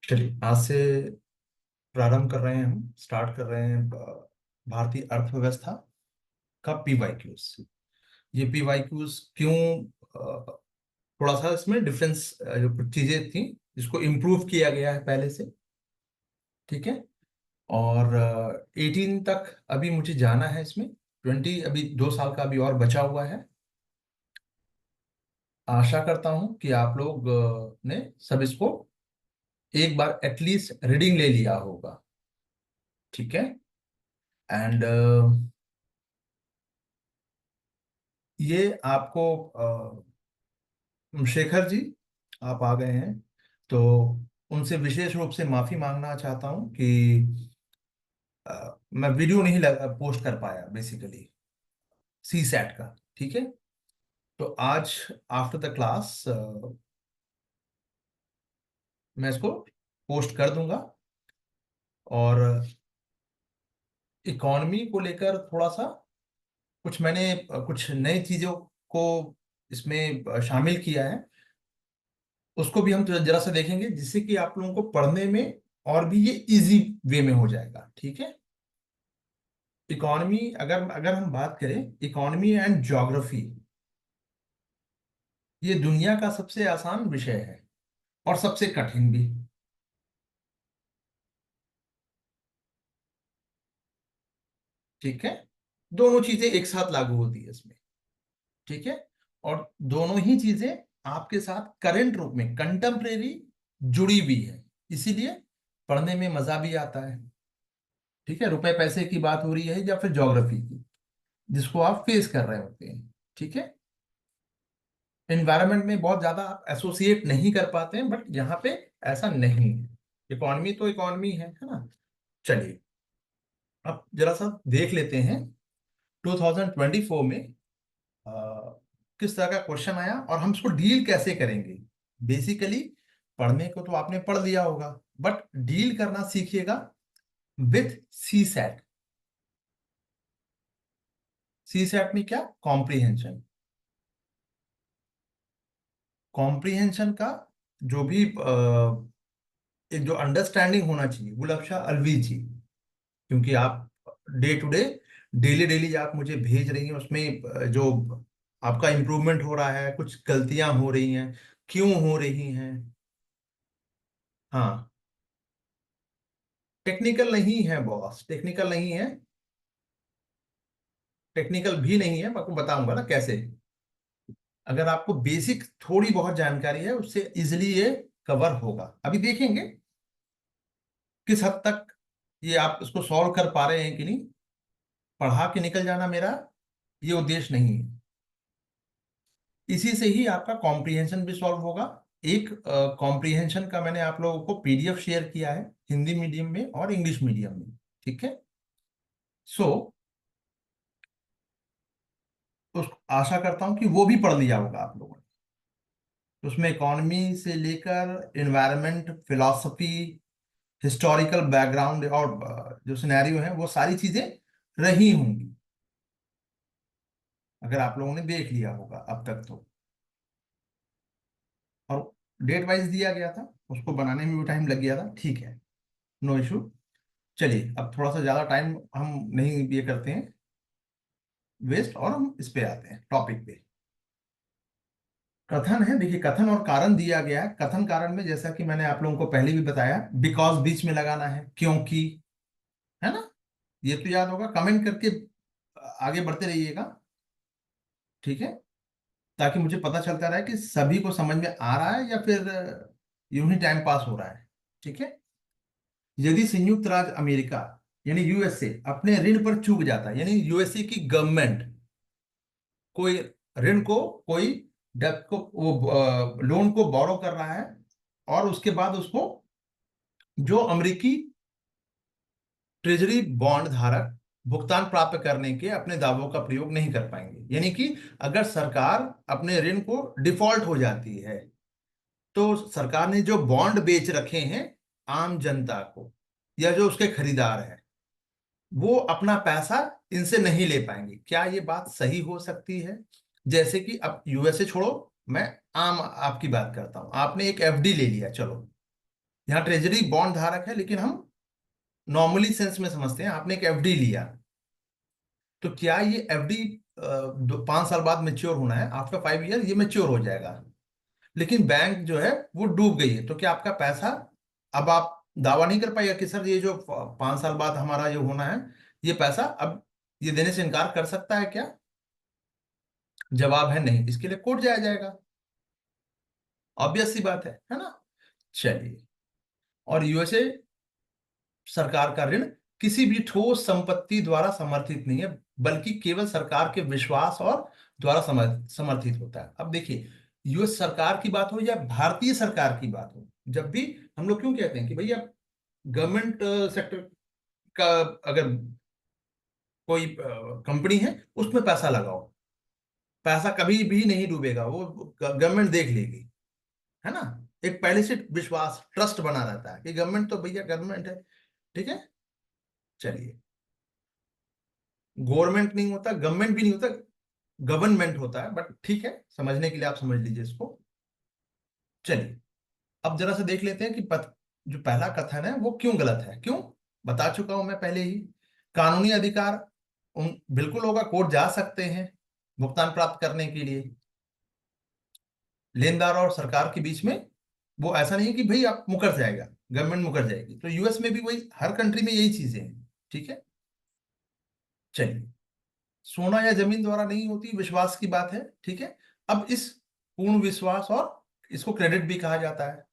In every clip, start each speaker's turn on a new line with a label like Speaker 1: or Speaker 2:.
Speaker 1: चलिए आज से प्रारंभ कर रहे हैं, हम स्टार्ट कर रहे हैं भारतीय अर्थव्यवस्था का पीवाईक्यूज। ये पीवाईक्यूज क्यों, थोड़ा सा इसमें डिफरेंस, जो कुछ चीजें थी जिसको इम्प्रूव किया गया है पहले से। ठीक है। और 18 तक अभी मुझे जाना है इसमें। 20 अभी 2 साल का अभी और बचा हुआ है। आशा करता हूं कि आप लोग ने सब इसको एक बार एटलीस्ट रीडिंग ले लिया होगा। ठीक है। एंड ये आपको शेखर जी, आप आ गए हैं तो उनसे विशेष रूप से माफी मांगना चाहता हूं कि मैं वीडियो नहीं पोस्ट कर पाया बेसिकली सी सैट का। ठीक है। तो आज आफ्टर द क्लास मैं इसको पोस्ट कर दूंगा। और इकॉनमी को लेकर थोड़ा सा कुछ मैंने कुछ नई चीजों को इसमें शामिल किया है। उसको भी हम जरा सा देखेंगे जिससे कि आप लोगों को पढ़ने में और भी ये इजी वे में हो जाएगा। ठीक है। इकॉनमी, अगर अगर हम बात करें इकॉनमी एंड ज्योग्राफी, ये दुनिया का सबसे आसान विषय है और सबसे कठिन भी। ठीक है। दोनों चीजें एक साथ लागू होती है इसमें। ठीक है। और दोनों ही चीजें आपके साथ करंट रूप में कंटेम्परेरी जुड़ी हुई है, इसीलिए पढ़ने में मजा भी आता है। ठीक है। रुपए पैसे की बात हो रही है या फिर ज्योग्राफी की, जिसको आप फेस कर रहे होते हैं। ठीक है। एनवायरनमेंट में बहुत ज्यादा आप एसोसिएट नहीं कर पाते हैं, बट यहाँ पे ऐसा नहीं है। इकॉनमी तो इकॉनमी है ना। चलिए अब जरा सा देख लेते हैं 2024 में अ, किस तरह का क्वेश्चन आया और हम इसको डील कैसे करेंगे। बेसिकली पढ़ने को तो आपने पढ़ लिया होगा, बट डील करना सीखिएगा with CSAT. CSAT में क्या, कॉम्प्रिहेंशन। कॉम्प्रिहेंशन का जो भी एक जो अंडरस्टैंडिंग होना चाहिए, गुलाब शाह अलवी जी, क्योंकि आप day to day, daily daily आप मुझे भेज रही हैं उसमें जो आपका इम्प्रूवमेंट हो रहा है, कुछ गलतियां हो रही हैं, क्यों हो रही हैं। हाँ, टेक्निकल नहीं है बॉस, टेक्निकल नहीं है। टेक्निकल भी नहीं है, मैं आपको बताऊंगा ना कैसे। अगर आपको बेसिक थोड़ी बहुत जानकारी है उससे इजिली ये कवर होगा। अभी देखेंगे किस हद तक ये आप इसको सॉल्व कर पा रहे हैं कि नहीं। पढ़ा के निकल जाना मेरा ये उद्देश्य नहीं है। इसी से ही आपका कॉम्प्रिहेंशन भी सॉल्व होगा। एक कॉम्प्रिहेंशन का मैंने आप लोगों को पीडीएफ शेयर किया है, हिंदी मीडियम में और इंग्लिश मीडियम में। ठीक है। सो उस आशा करता हूं कि वो भी पढ़ लिया होगा आप लोगों ने। तो उसमें इकोनॉमी से लेकर एनवायरनमेंट, फिलॉसफी, हिस्टोरिकल बैकग्राउंड और जो सिनेरियो है वो सारी चीजें रही होंगी, अगर आप लोगों ने देख लिया होगा अब तक तो। और डेट वाइज दिया गया था, उसको बनाने में भी टाइम लग गया था। ठीक है, नो इशू। चलिए अब थोड़ा सा ज्यादा टाइम हम नहीं ये करते हैं वेस्ट, और हम इस पे आते हैं टॉपिक पे। कथन है, देखिए कथन और कारण दिया गया है। कथन कारण में जैसा कि मैंने आप लोगों को पहले भी बताया, बिकॉज बीच में लगाना है, क्योंकि, है ना। ये तो याद होगा, कमेंट करके आगे बढ़ते रहिएगा। ठीक है। ताकि मुझे पता चलता रहे कि सभी को समझ में आ रहा है या फिर यूं ही टाइम पास हो रहा है। ठीक है। यदि संयुक्त राज्य अमेरिका यानी यूएसए अपने ऋण पर चूक जाता है, यानी यूएसए की गवर्नमेंट कोई ऋण को, कोई डेब्ट को, वो लोन को बोरो कर रहा है, और उसके बाद उसको जो अमेरिकी ट्रेजरी बॉन्ड धारक भुगतान प्राप्त करने के अपने दावों का प्रयोग नहीं कर पाएंगे। यानी कि अगर सरकार अपने ऋण को डिफॉल्ट हो जाती है, तो सरकार ने जो बॉन्ड बेच रखे हैं आम जनता को, या जो उसके खरीदार हैं, वो अपना पैसा इनसे नहीं ले पाएंगे। क्या ये बात सही हो सकती है। जैसे कि अब यूएसए छोड़ो, मैं आम आपकी बात करता हूं। आपने एक एफडी ले लिया, चलो यहाँ ट्रेजरी बॉन्ड धारक है, लेकिन हम नॉर्मली सेंस में समझते हैं। आपने एक एफडी लिया, तो क्या ये एफडी 5 साल बाद मेच्योर होना है, आफ्टर 5 ईयर ये मेच्योर हो जाएगा। लेकिन बैंक जो है वो डूब गई है, तो क्या आपका पैसा, अब आप दावा नहीं कर पाएगा कि सर ये जो 5 साल बाद हमारा जो होना है, ये पैसा अब ये देने से इनकार कर सकता है क्या? जवाब है नहीं, इसके लिए कोर्ट जाया जाएगा। ऑब्वियस सी बात है ना। चलिए, और यूएसए सरकार का ऋण किसी भी ठोस संपत्ति द्वारा समर्थित नहीं है, बल्कि केवल सरकार के विश्वास और द्वारा समर्थित होता है। अब देखिए, यूएस सरकार की बात हो या भारतीय सरकार की बात हो, जब भी हम लोग क्यों कहते हैं कि भैया गवर्नमेंट सेक्टर का अगर कोई कंपनी है उसमें पैसा लगाओ, पैसा कभी भी नहीं डूबेगा, वो गवर्नमेंट देख लेगी, है ना। एक पहले से विश्वास, ट्रस्ट बना रहता है कि गवर्नमेंट तो भैया गवर्नमेंट है। ठीक है, चलिए, गवर्नमेंट नहीं होता, गवर्नमेंट भी नहीं होता, गवर्नमेंट होता है, बट ठीक है, समझने के लिए आप समझ लीजिए इसको। चलिए, अब जरा से देख लेते हैं कि जो पहला कथन है वो क्यों गलत है। क्यों, बता चुका हूं मैं पहले ही। कानूनी अधिकार बिल्कुल होगा, कोर्ट जा सकते हैं भुगतान प्राप्त करने के लिए। लेनदार और सरकार के बीच में वो ऐसा नहीं है कि भाई आप मुकर जाएगा, गवर्नमेंट मुकर जाएगी। तो यूएस में भी वही, हर कंट्री में यही चीजें हैं। ठीक है, चलिए, सोना या जमीन द्वारा नहीं होती, विश्वास की बात है। ठीक है, अब इस पूर्ण विश्वास, और इसको क्रेडिट भी कहा जाता है।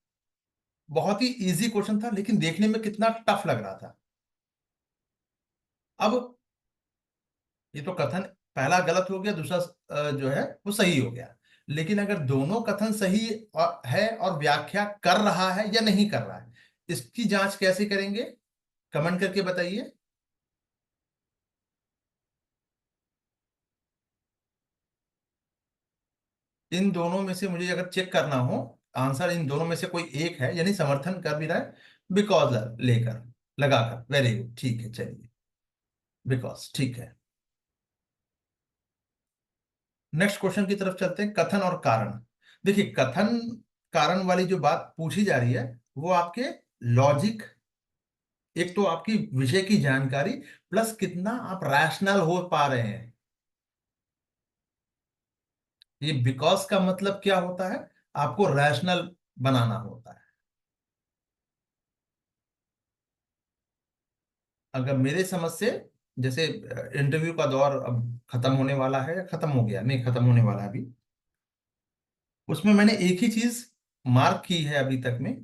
Speaker 1: बहुत ही इजी क्वेश्चन था, लेकिन देखने में कितना टफ लग रहा था। अब ये तो कथन पहला गलत हो गया, दूसरा जो है वो सही हो गया। लेकिन अगर दोनों कथन सही है और व्याख्या कर रहा है या नहीं कर रहा है, इसकी जांच कैसे करेंगे? कमेंट करके बताइए। इन दोनों में से मुझे अगर चेक करना हो आंसर, इन दोनों में से कोई एक है, यानी समर्थन कर भी रहा है, बिकॉज लेकर, लगाकर, वेरी गुड, ठीक है, चलिए, बिकॉज, ठीक है। नेक्स्ट क्वेश्चन की तरफ चलते हैं, कथन और कारण। देखिए, कथन कारण वाली जो बात पूछी जा रही है वो आपके लॉजिक, एक तो आपकी विषय की जानकारी, प्लस कितना आप रैशनल हो पा रहे हैं। ये बिकॉज का मतलब क्या होता है? आपको रैशनल बनाना होता है। अगर मेरे समझ से, जैसे इंटरव्यू का दौर अब खत्म होने वाला है, या खत्म हो गया, नहीं खत्म होने वाला है अभी, उसमें मैंने एक ही चीज मार्क की है अभी तक में।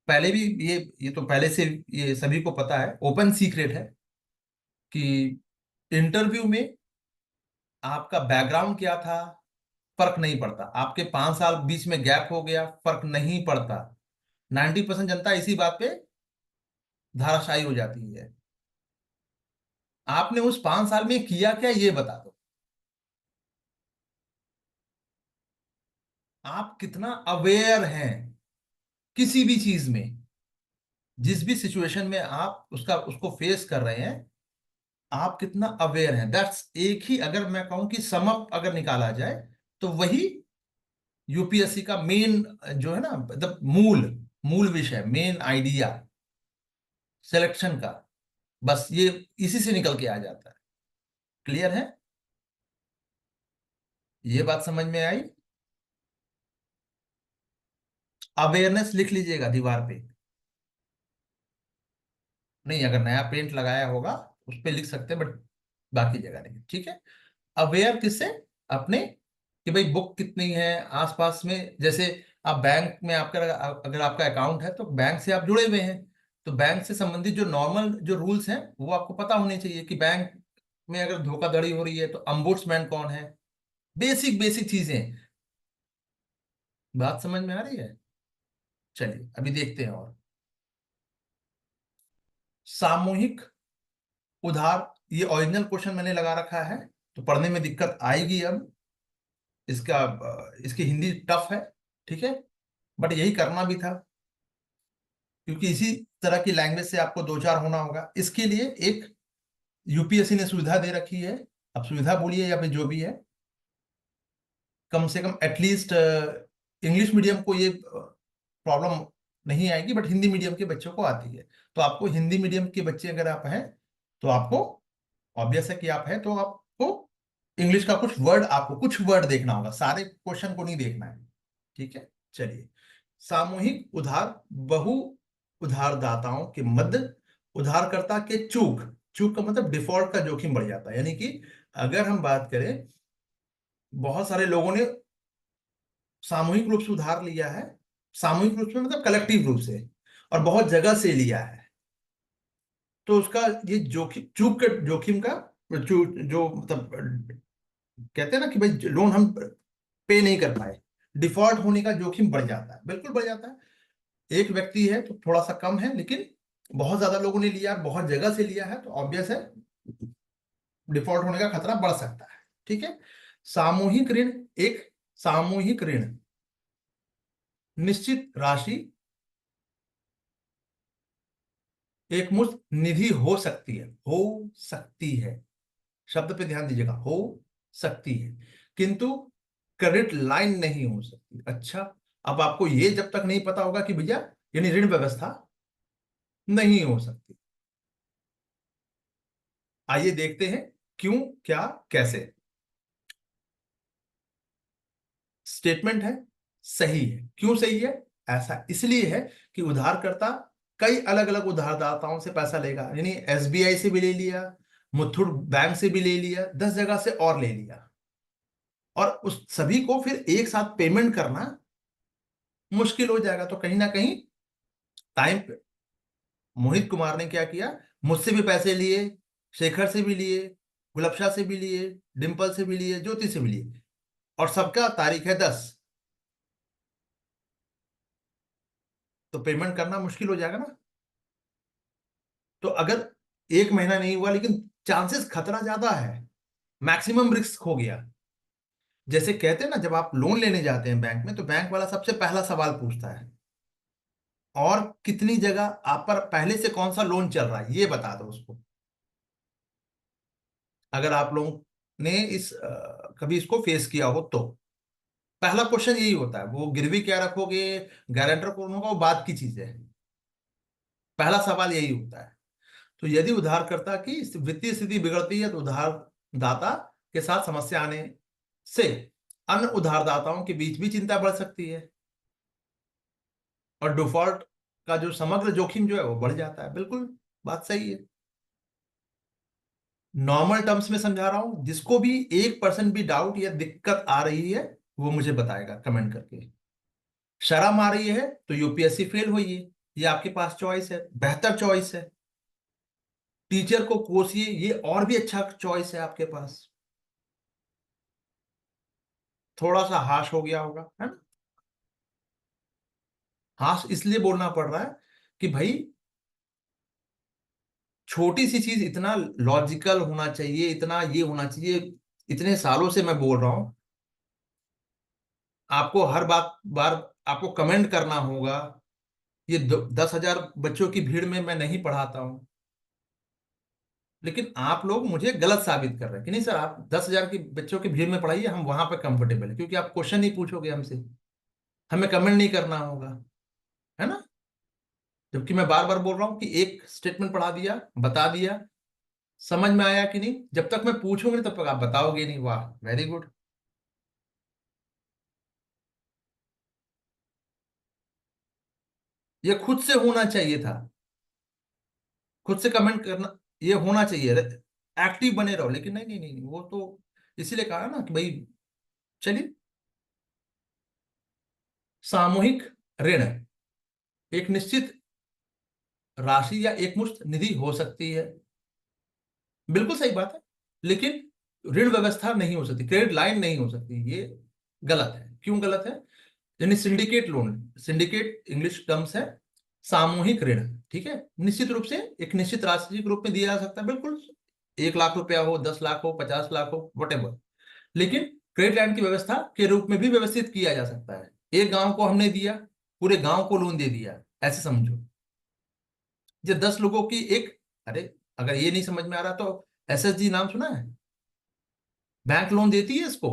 Speaker 1: पहले भी ये तो पहले से ये सभी को पता है, ओपन सीक्रेट है, कि इंटरव्यू में आपका बैकग्राउंड क्या था फर्क नहीं पड़ता, आपके 5 साल बीच में गैप हो गया फर्क नहीं पड़ता। 90% जनता इसी बात पे धाराशायी हो जाती है। आपने उस 5 साल में किया क्या, ये बता दो। आप कितना अवेयर हैं किसी भी चीज में, जिस भी सिचुएशन में आप उसको फेस कर रहे हैं, आप कितना अवेयर हैं, दैट्स एक ही, अगर मैं कहूं कि सम अप अगर निकाला जाए, तो वही यूपीएससी का मेन जो है ना, मतलब मूल मूल विषय, मेन आइडिया सिलेक्शन का, बस ये इसी से निकल के आ जाता है। क्लियर है? ये बात समझ में आई? अवेयरनेस लिख लीजिएगा दीवार पे। नहीं, अगर नया पेंट लगाया होगा उस पे लिख सकते हैं, बट बाकी जगह नहीं। ठीक है, अवेयर किससे? अपने, कि भाई बुक कितनी है आसपास में। जैसे आप बैंक में, आपका अगर आपका अकाउंट है तो बैंक से आप जुड़े हुए हैं, तो बैंक से संबंधित जो नॉर्मल जो रूल्स हैं वो आपको पता होने चाहिए, कि बैंक में अगर धोखाधड़ी हो रही है तो अम्बुड्समैन कौन है, बेसिक बेसिक चीजें। बात समझ में आ रही है? चलिए, अभी देखते हैं। और सामूहिक उधार, ये ओरिजिनल क्वेश्चन मैंने लगा रखा है, तो पढ़ने में दिक्कत आएगी अब। इसका इसकी हिंदी टफ है, ठीक है, बट यही करना भी था, क्योंकि इसी तरह की लैंग्वेज से आपको दो चार होना होगा। इसके लिए एक यूपीएससी ने सुविधा दे रखी है, अब सुविधा बोलिए या फिर जो भी है, कम से कम एटलीस्ट इंग्लिश मीडियम को ये प्रॉब्लम नहीं आएगी, बट हिंदी मीडियम के बच्चों को आती है। तो आपको हिंदी मीडियम के बच्चे अगर आप हैं तो आपको ऑब्वियस है कि आप हैं, तो आपको इंग्लिश का कुछ वर्ड देखना होगा, सारे क्वेश्चन को नहीं देखना है। ठीक है, चलिए। सामूहिक उधार बहु उधारदाताओं के मध्य उधारकर्ता के चूक, चूक का मतलब डिफॉल्ट का जोखिम बढ़ जाता है। यानी कि अगर हम बात करें, बहुत सारे लोगों ने सामूहिक रूप से उधार लिया है, सामूहिक रूप से मतलब कलेक्टिव रूप से, और बहुत जगह से लिया है, तो उसका ये जोखिम, चूक के जोखिम का जो मतलब कहते हैं ना कि भाई लोन हम पे नहीं कर पाए, डिफॉल्ट होने का जोखिम बढ़ जाता है, बिल्कुल बढ़ जाता है। एक व्यक्ति है तो थोड़ा सा कम है, लेकिन बहुत ज्यादा लोगों ने लिया, बहुत जगह से लिया है, तो ऑब्वियस है डिफॉल्ट होने का खतरा बढ़ सकता है। ठीक है। सामूहिक ऋण, एक सामूहिक ऋण निश्चित राशि एक मुश्त निधि हो सकती है, हो सकती है, शब्द पे ध्यान दीजिएगा, हो सकती है, किंतु क्रेडिट लाइन नहीं हो सकती। अच्छा, अब आपको ये जब तक नहीं पता होगा कि भैया यानी ऋण व्यवस्था नहीं हो सकती, आइए देखते हैं क्यों, क्या, कैसे। स्टेटमेंट है, सही है। क्यों सही है? ऐसा इसलिए है कि उधारकर्ता कई अलग अलग उधारदाताओं से पैसा लेगा, यानी एसबीआई से भी ले लिया, मुथूट बैंक से भी ले लिया, 10 जगह से और ले लिया, और उस सभी को फिर एक साथ पेमेंट करना मुश्किल हो जाएगा। तो कहीं ना कहीं टाइम पे मोहित कुमार ने क्या किया, मुझसे भी पैसे लिए, शेखर से भी लिए, गुलबशा से भी लिए, डिंपल से भी लिए, ज्योति से भी लिए, और सबका तारीख है 10, तो पेमेंट करना मुश्किल हो जाएगा ना। तो अगर एक महीना नहीं हुआ, लेकिन चांसेस खतरा ज्यादा है, मैक्सिमम रिस्क हो गया। जैसे कहते हैं ना, जब आप लोन लेने जाते हैं बैंक में, तो बैंक वाला सबसे पहला सवाल पूछता है, और कितनी जगह आप पर पहले से कौन सा लोन चल रहा है ये बता दो उसको। अगर आप लोगों ने कभी इसको फेस किया हो तो पहला क्वेश्चन यही होता है। वो गिरवी क्या रखोगे, गारंटर कौन होगा, वो बात की चीज है, पहला सवाल यही होता है। तो यदि उधारकर्ता की वित्तीय स्थिति बिगड़ती है, तो उधारदाता के साथ समस्या आने से अन्य उधारदाताओं के बीच भी चिंता बढ़ सकती है, और डिफॉल्ट का जो समग्र जोखिम जो है वो बढ़ जाता है। बिल्कुल बात सही है। नॉर्मल टर्म्स में समझा रहा हूं, जिसको भी 1% भी डाउट या दिक्कत आ रही है वो मुझे बताएगा कमेंट करके। शर्म आ रही है तो यूपीएससी फेल हुई है, ये आपके पास चॉइस है, बेहतर चॉइस है। टीचर को कोसिए, ये और भी अच्छा चॉइस है आपके पास। थोड़ा सा हाश हो गया होगा, है ना? हाश इसलिए बोलना पड़ रहा है कि भाई छोटी सी चीज इतना लॉजिकल होना चाहिए, इतना ये होना चाहिए। इतने सालों से मैं बोल रहा हूं, आपको हर बार आपको कमेंट करना होगा। ये 10,000 बच्चों की भीड़ में मैं नहीं पढ़ाता हूं, लेकिन आप लोग मुझे गलत साबित कर रहे हैं कि नहीं सर, आप 10,000 की बच्चों की भीड़ में पढ़ाइए, हम वहां पे कंफर्टेबल है, क्योंकि आप क्वेश्चन नहीं पूछोगे हमसे, हमें कमेंट नहीं करना होगा, है ना? जबकि मैं बार बार बोल रहा हूं कि एक स्टेटमेंट पढ़ा दिया, बता दिया, समझ में आया कि नहीं, जब तक मैं पूछूंगी नहीं तब तक आप बताओगे नहीं। वाह, वेरी गुड। ये खुद से होना चाहिए था, खुद से कमेंट करना, ये होना चाहिए, एक्टिव बने रहो। लेकिन नहीं नहीं नहीं नहीं, वो तो इसीलिए कहा ना कि भाई, चलिए। सामूहिक ऋण एक निश्चित राशि या एक मुश्त निधि हो सकती है, बिल्कुल सही बात है, लेकिन ऋण व्यवस्था नहीं हो सकती, क्रेडिट लाइन नहीं हो सकती, ये गलत है। क्यों गलत है? यानी syndicate loan, syndicate English terms है सामूहिक ऋण। ठीक है, निश्चित रूप से एक निश्चित राशि के रूप में दिया जा सकता है, बिल्कुल, 1 लाख रुपया हो, 10 लाख हो, 50 लाख हो, वट, लेकिन क्रेडिट लाइन की व्यवस्था के रूप में भी व्यवस्थित किया जा सकता है। एक गांव को हमने दिया, पूरे गांव को लोन दे दिया, ऐसे समझो। ये 10 लोगों की एक, अरे अगर ये नहीं समझ में आ रहा तो एसएसजी नाम सुना है? बैंक लोन देती है इसको,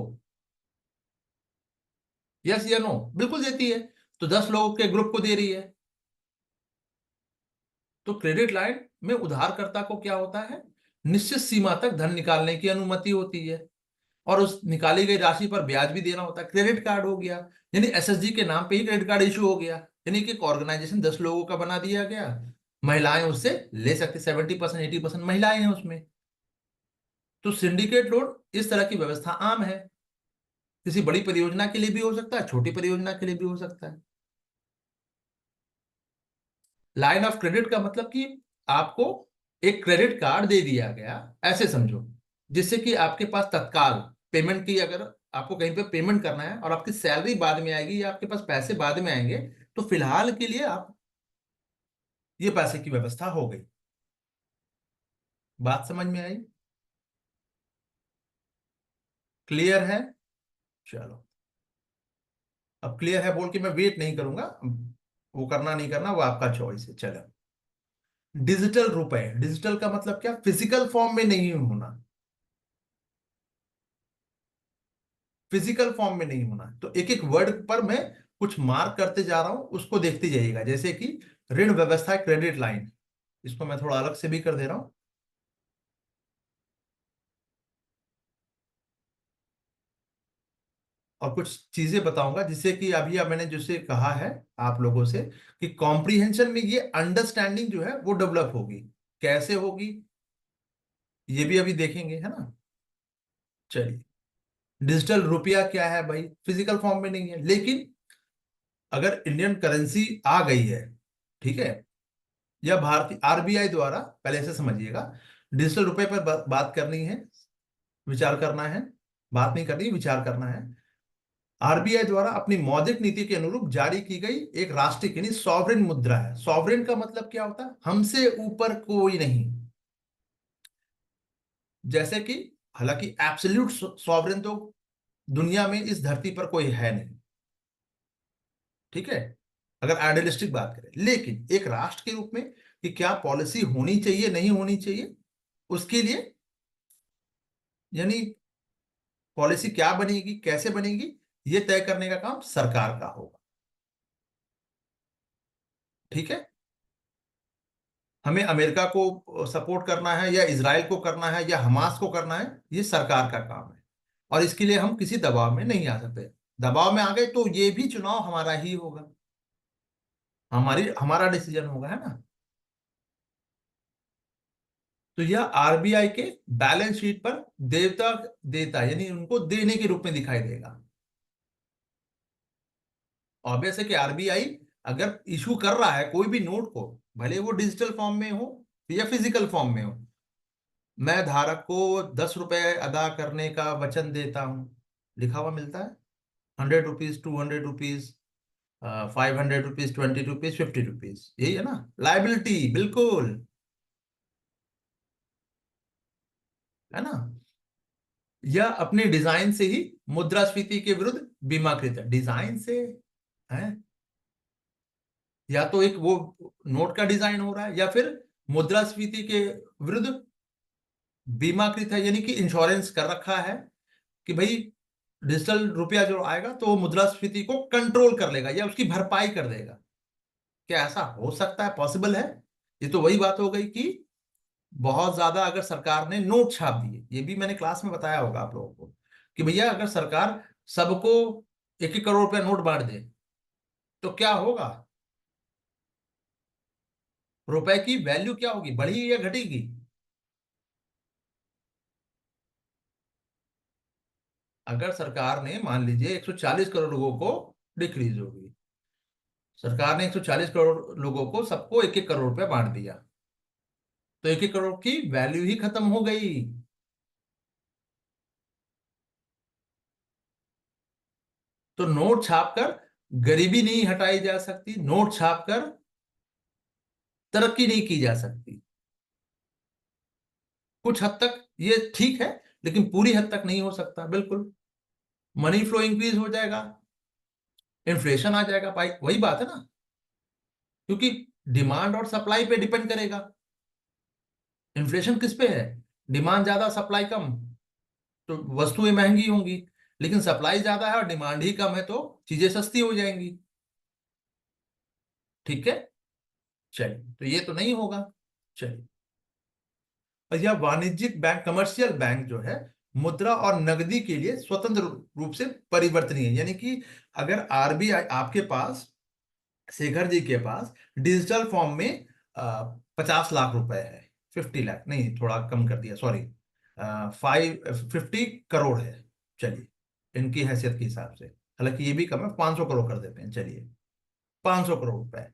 Speaker 1: यस या नो? बिल्कुल देती है। तो 10 लोगों के ग्रुप को दे रही है, तो क्रेडिट लाइन में उधारकर्ता को क्या होता है, निश्चित सीमा तक धन निकालने की अनुमति होती है, और उस निकाली गई राशि पर ब्याज भी देना होता है। क्रेडिट कार्ड हो गया, यानी एसएसजी के नाम पे ही क्रेडिट कार्ड इशू हो गया, यानी कि एक ऑर्गेनाइजेशन 10 लोगों का बना दिया गया, महिलाएं उससे ले सकती, 70% 80% महिलाएं हैं उसमें। तो सिंडिकेट लोन इस तरह की व्यवस्था आम है, किसी बड़ी परियोजना के लिए भी हो सकता है, छोटी परियोजना के लिए भी हो सकता है। लाइन ऑफ क्रेडिट का मतलब कि आपको एक क्रेडिट कार्ड दे दिया गया, ऐसे समझो, जिससे कि आपके पास तत्काल पेमेंट की, अगर आपको कहीं पे पेमेंट करना है और आपकी सैलरी बाद में आएगी या आपके पास पैसे बाद में आएंगे, तो फिलहाल के लिए आप ये पैसे की व्यवस्था हो गई। बात समझ में आई? क्लियर है? चलो, अब क्लियर है बोल के मैं वेट नहीं करूंगा, वो करना नहीं करना वो आपका चॉइस है। चलो, डिजिटल रुपए, डिजिटल का मतलब क्या, फिजिकल फॉर्म में नहीं होना, फिजिकल फॉर्म में नहीं होना। तो एक एक वर्ड पर मैं कुछ मार्क करते जा रहा हूं, उसको देखते जाइएगा। जैसे कि ऋण व्यवस्था, क्रेडिट लाइन, इसको मैं थोड़ा अलग से भी कर दे रहा हूं, और कुछ चीजें बताऊंगा जिससे कि अभी अब मैंने जैसे कहा है आप लोगों से कि कॉम्प्रिहेंशन में ये अंडरस्टैंडिंग जो है वो डेवलप होगी। कैसे होगी ये भी अभी देखेंगे, है ना। चलिए, डिजिटल रुपया क्या है भाई, फिजिकल फॉर्म में नहीं है, लेकिन अगर इंडियन करेंसी आ गई है, ठीक है, या भारतीय आरबीआई द्वारा, पहले से समझिएगा, डिजिटल रुपए पर बात करनी है, विचार करना है, बात नहीं करनी, विचार करना है। आरबीआई द्वारा अपनी मौद्रिक नीति के अनुरूप जारी की गई एक राष्ट्रीय यानी सॉवरेन मुद्रा है। सॉवरेन का मतलब क्या होता है, हमसे ऊपर कोई नहीं। जैसे कि हालांकि एब्सोल्यूट सॉवरेन तो दुनिया में इस धरती पर कोई है नहीं, ठीक है, अगर आइडियलिस्टिक बात करें, लेकिन एक राष्ट्र के रूप में कि क्या पॉलिसी होनी चाहिए नहीं होनी चाहिए, उसके लिए यानी पॉलिसी क्या बनेगी कैसे बनेगी, ये तय करने का काम सरकार का होगा, ठीक है। हमें अमेरिका को सपोर्ट करना है या इजराइल को करना है या हमास को करना है, ये सरकार का काम है, और इसके लिए हम किसी दबाव में नहीं आ सकते। दबाव में आ गए तो ये भी चुनाव हमारा ही होगा, हमारी हमारा डिसीजन होगा, है ना। तो यह आरबीआई के बैलेंस शीट पर देवता देता यानी उनको देने के रूप में दिखाई देगा। ऑब्वियस है कि आरबीआई अगर इशू कर रहा है कोई भी नोट को, भले वो डिजिटल फॉर्म में हो या फिजिकल फॉर्म में हो, मैं धारक को 10 रुपए अदा करने का वचन देता हूं, लिखा हुआ मिलता है, 100 rupees, 200 rupees, 500 rupees, 20 rupees, 50 rupees, यही है ना लाइबिलिटी, बिल्कुल, है ना। यह अपने डिजाइन से ही मुद्रास्फीति के विरुद्ध बीमाकृत है, डिजाइन से है, या तो एक वो नोट का डिजाइन हो रहा है या फिर मुद्रास्फीति के विरुद्ध बीमाकृत है, यानी कि इंश्योरेंस कर रखा है कि भाई डिजिटल रुपया जो आएगा तो वो मुद्रास्फीति को कंट्रोल कर लेगा या उसकी भरपाई कर देगा। क्या ऐसा हो सकता है, पॉसिबल है? ये तो वही बात हो गई कि बहुत ज्यादा अगर सरकार ने नोट छाप दिए, ये भी मैंने क्लास में बताया होगा आप लोगों को कि भैया अगर सरकार सबको 1-1 करोड़ रुपया नोट बांट दे तो क्या होगा, रुपए की वैल्यू क्या होगी, बढ़ी या घटेगी? अगर सरकार ने मान लीजिए 140 करोड़ लोगों को, डिक्रीज होगी, सरकार ने 140 करोड़ लोगों को सबको 1-1 करोड़ रुपया बांट दिया, तो 1-1 करोड़ की वैल्यू ही खत्म हो गई। तो नोट छापकर गरीबी नहीं हटाई जा सकती, नोट छापकर तरक्की नहीं की जा सकती। कुछ हद तक ये ठीक है, लेकिन पूरी हद तक नहीं हो सकता, बिल्कुल। मनी फ्लो इंक्रीज हो जाएगा, इन्फ्लेशन आ जाएगा भाई, वही बात है ना, क्योंकि डिमांड और सप्लाई पे डिपेंड करेगा। इन्फ्लेशन किस पे है, डिमांड ज्यादा सप्लाई कम, तो वस्तुएं महंगी होंगी, लेकिन सप्लाई ज्यादा है और डिमांड ही कम है तो चीजें सस्ती हो जाएंगी, ठीक है। चलिए, तो ये तो नहीं होगा। चलिए, और यह वाणिज्यिक बैंक, कमर्शियल बैंक जो है, मुद्रा और नकदी के लिए स्वतंत्र रूप से परिवर्तनीय है। यानी कि अगर आरबीआई आपके पास, शेखर जी के पास डिजिटल फॉर्म में 50 लाख रुपए है, 50 लाख नहीं, थोड़ा कम कर दिया, सॉरी, 50 करोड़ है, चलिए, इनकी हैसियत के हिसाब से, हालांकि ये भी कम है, 500 करोड़ कर देते हैं, चलिए, 500 करोड़ रुपए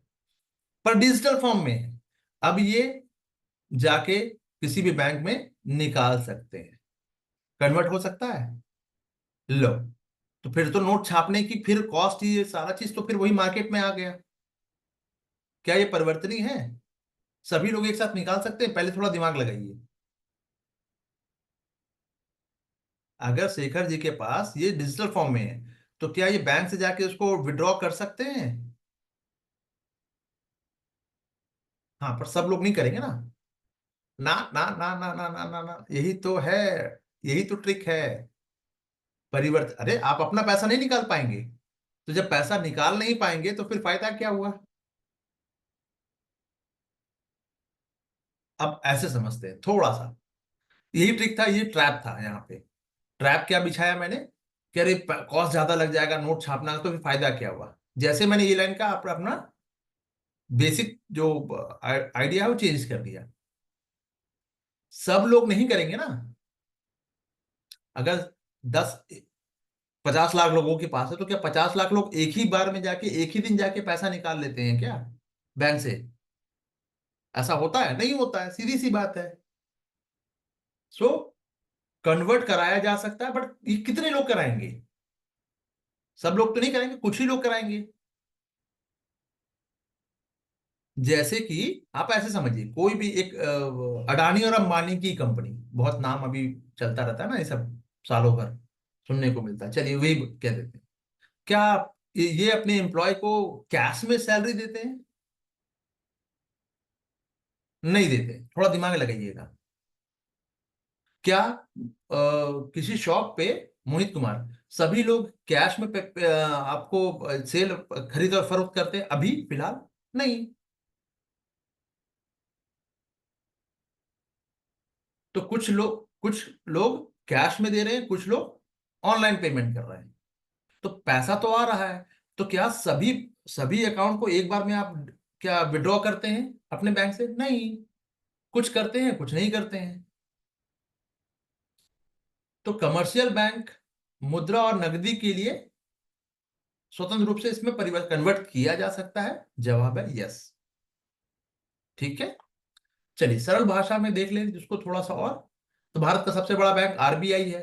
Speaker 1: पर डिजिटल फॉर्म में है। अब ये जाके किसी भी बैंक में निकाल सकते हैं, कन्वर्ट हो सकता है। लो, तो फिर तो नोट छापने की फिर कॉस्ट, ये सारा चीज तो फिर वही मार्केट में आ गया। क्या ये परिवर्तनीय है? सभी लोग एक साथ निकाल सकते हैं? पहले थोड़ा दिमाग लगाइए। अगर शेखर जी के पास ये डिजिटल फॉर्म में है, तो क्या ये बैंक से जाके उसको विड्रॉ कर सकते हैं? हाँ, पर सब लोग नहीं करेंगे ना। ना ना ना ना ना ना ना ना, यही तो है, यही तो ट्रिक है। परिवर्तन, अरे आप अपना पैसा नहीं निकाल पाएंगे, तो जब पैसा निकाल नहीं पाएंगे तो फिर फायदा क्या हुआ? अब ऐसे समझते हैं थोड़ा सा, यही ट्रिक था, ये ट्रैप था यहाँ पे। ट्रैप क्या बिछाया मैंने, कि अरे कॉस्ट ज्यादा लग जाएगा नोट छापना, तो फिर फायदा क्या हुआ? जैसे मैंने ये लाइन का अपना बेसिक जो आइडिया है वो चेंज कर दिया। सब लोग नहीं करेंगे ना। अगर 10 50 लाख लोगों के पास है, तो क्या 50 लाख लोग एक ही बार में जाके, एक ही दिन जाके पैसा निकाल लेते हैं क्या बैंक से? ऐसा होता है? नहीं होता है, सीधी सी बात है। सो कन्वर्ट कराया जा सकता है, बट ये कितने लोग कराएंगे? सब लोग तो नहीं करेंगे, कुछ ही लोग कराएंगे। जैसे कि आप ऐसे समझिए, कोई भी एक अडानी और अंबानी की कंपनी, बहुत नाम अभी चलता रहता है ना, ये सब सालों भर सुनने को मिलता है, चलिए वही कह देते हैं। क्या ये अपने एम्प्लॉय को कैश में सैलरी देते हैं? नहीं देते, थोड़ा दिमाग लगाइएगा। क्या किसी शॉप पे, मोहित कुमार, सभी लोग कैश में आपको सेल, खरीद और फरोख्त करते हैं अभी फिलहाल? नहीं। तो कुछ लोग कैश में दे रहे हैं, कुछ लोग ऑनलाइन पेमेंट कर रहे हैं, तो पैसा तो आ रहा है। तो क्या सभी सभी अकाउंट को एक बार में आप क्या विड्रॉ करते हैं अपने बैंक से? नहीं, कुछ करते हैं, कुछ नहीं करते हैं। तो कमर्शियल बैंक मुद्रा और नकदी के लिए स्वतंत्र रूप से इसमें परिवर्तन, कन्वर्ट किया जा सकता है। जवाब है यस। ठीक है, चलिए सरल भाषा में देख लें जिसको थोड़ा सा और। तो भारत का सबसे बड़ा बैंक आरबीआई है,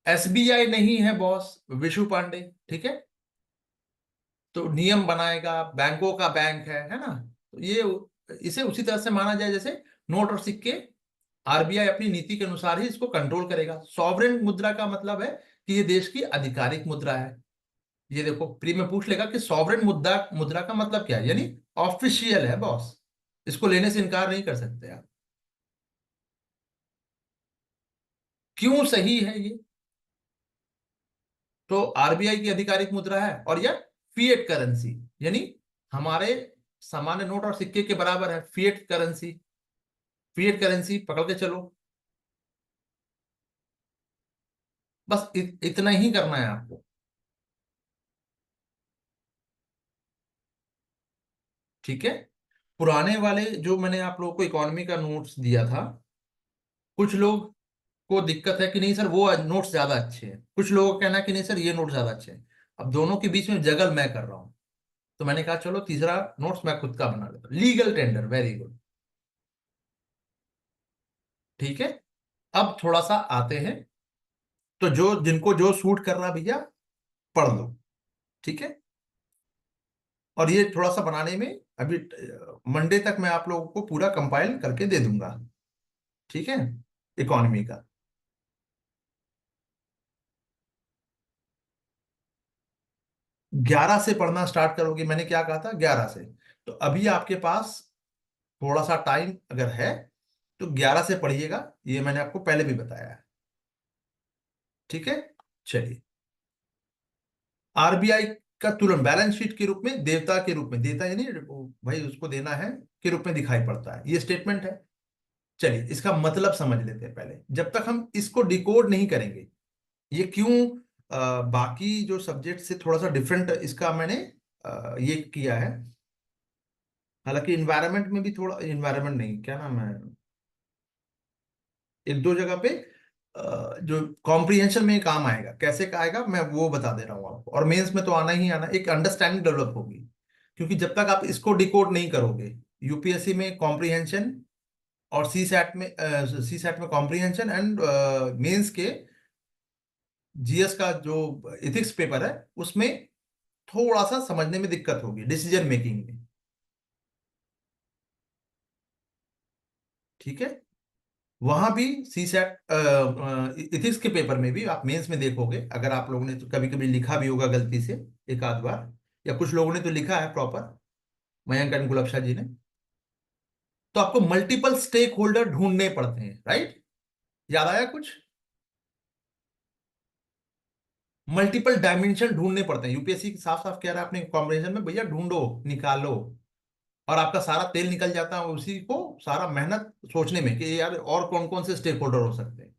Speaker 1: एसबीआई नहीं है बॉस, विशु पांडे, ठीक है। तो नियम बनाएगा, बैंकों का बैंक है ना। तो ये इसे उसी तरह से माना जाए जैसे नोट और सिक्के, आरबीआई अपनी नीति के अनुसार ही इसको कंट्रोल करेगा। सॉवरेन मुद्रा का मतलब है कि ये देश की आधिकारिक मुद्रा है। ये देखो, प्री में पूछ लेगा कि सॉवरेन मुद्रा मुद्रा का मतलब क्या है, यानी ऑफिशियल है बॉस, इसको लेने से इनकार नहीं कर सकते आप। क्यों सही है ये? तो आरबीआई की आधिकारिक मुद्रा है, और यह फिएट करेंसी, यानी हमारे सामान्य नोट और सिक्के के बराबर है फिएट करेंसी। फिएट करेंसी पकड़ के चलो। बस इतना ही करना है आपको। ठीक है, पुराने वाले जो मैंने आप लोगों को इकोनॉमी का नोट्स दिया था, कुछ लोग को दिक्कत है कि नहीं सर वो नोट्स ज्यादा अच्छे हैं, कुछ लोगों का कहना है कि नहीं सर ये नोट ज्यादा अच्छे हैं। अब दोनों के बीच में जगल मैं कर रहा हूं, तो मैंने कहा चलो तीसरा नोट्स मैं खुद का बना लेता हूं, लीगल टेंडर, वेरी गुड। ठीक है, अब थोड़ा सा आते हैं, तो जो जिनको जो सूट कर रहा है भैया पढ़ लो। ठीक है, और ये थोड़ा सा बनाने में अभी मंडे तक मैं आप लोगों को पूरा कंपाइल करके दे दूंगा। ठीक है, इकोनॉमी का। 11 से पढ़ना स्टार्ट करोगे, मैंने क्या कहा था, 11 से। तो अभी आपके पास थोड़ा सा टाइम अगर है, तो 11 से पढ़िएगा, ये मैंने आपको पहले भी बताया है। ठीक है, चलिए। आरबीआई का तुरंत बैलेंस शीट के रूप में, देवता के रूप में, देता यानी भाई उसको देना है के रूप में दिखाई पड़ता है, ये स्टेटमेंट है। चलिए इसका मतलब समझ लेते हैं पहले, जब तक हम इसको डिकोड नहीं करेंगे, ये क्यों बाकी जो सब्जेक्ट से थोड़ा सा डिफरेंट इसका मैंने ये किया है। हालांकि इन्वायरमेंट में भी थोड़ा, इन्वायरमेंट नहीं, क्या नाम है, एक दो जगह पे जो कॉम्प्रिहेंशन में काम आएगा, कैसे का आएगा मैं वो बता दे रहा हूँ आपको, और मेंस में तो आना ही आना, एक अंडरस्टैंडिंग डेवलप होगी। क्योंकि जब तक आप इसको डिकोड नहीं करोगे, यूपीएससी में कॉम्प्रिहेंशन और सी सेट में कॉम्प्रिहेंशन एंड मेंस के जीएस का जो इथिक्स पेपर है उसमें थोड़ा सा समझने में दिक्कत होगी, डिसीजन मेकिंग में। ठीक है, वहां भी सी सेट इथिक्स के पेपर में भी आप मेंस में देखोगे, अगर आप लोगों ने तो कभी कभी लिखा भी होगा गलती से एक आध बार, या कुछ लोगों ने तो लिखा है प्रॉपर, मयंक एंड गुलाबशाह जी ने, तो आपको मल्टीपल स्टेक होल्डर ढूंढने पड़ते हैं, राइट? याद आया कुछ? मल्टीपल डायमेंशन ढूंढने पड़ते हैं, यूपीएससी साफ साफ कह रहा है अपने कॉम्बिनेशन में, भैया ढूंढो, निकालो। और आपका सारा तेल निकल जाता है उसी को, सारा मेहनत सोचने में कि यार और कौन कौन से स्टेक होल्डर हो सकते हैं।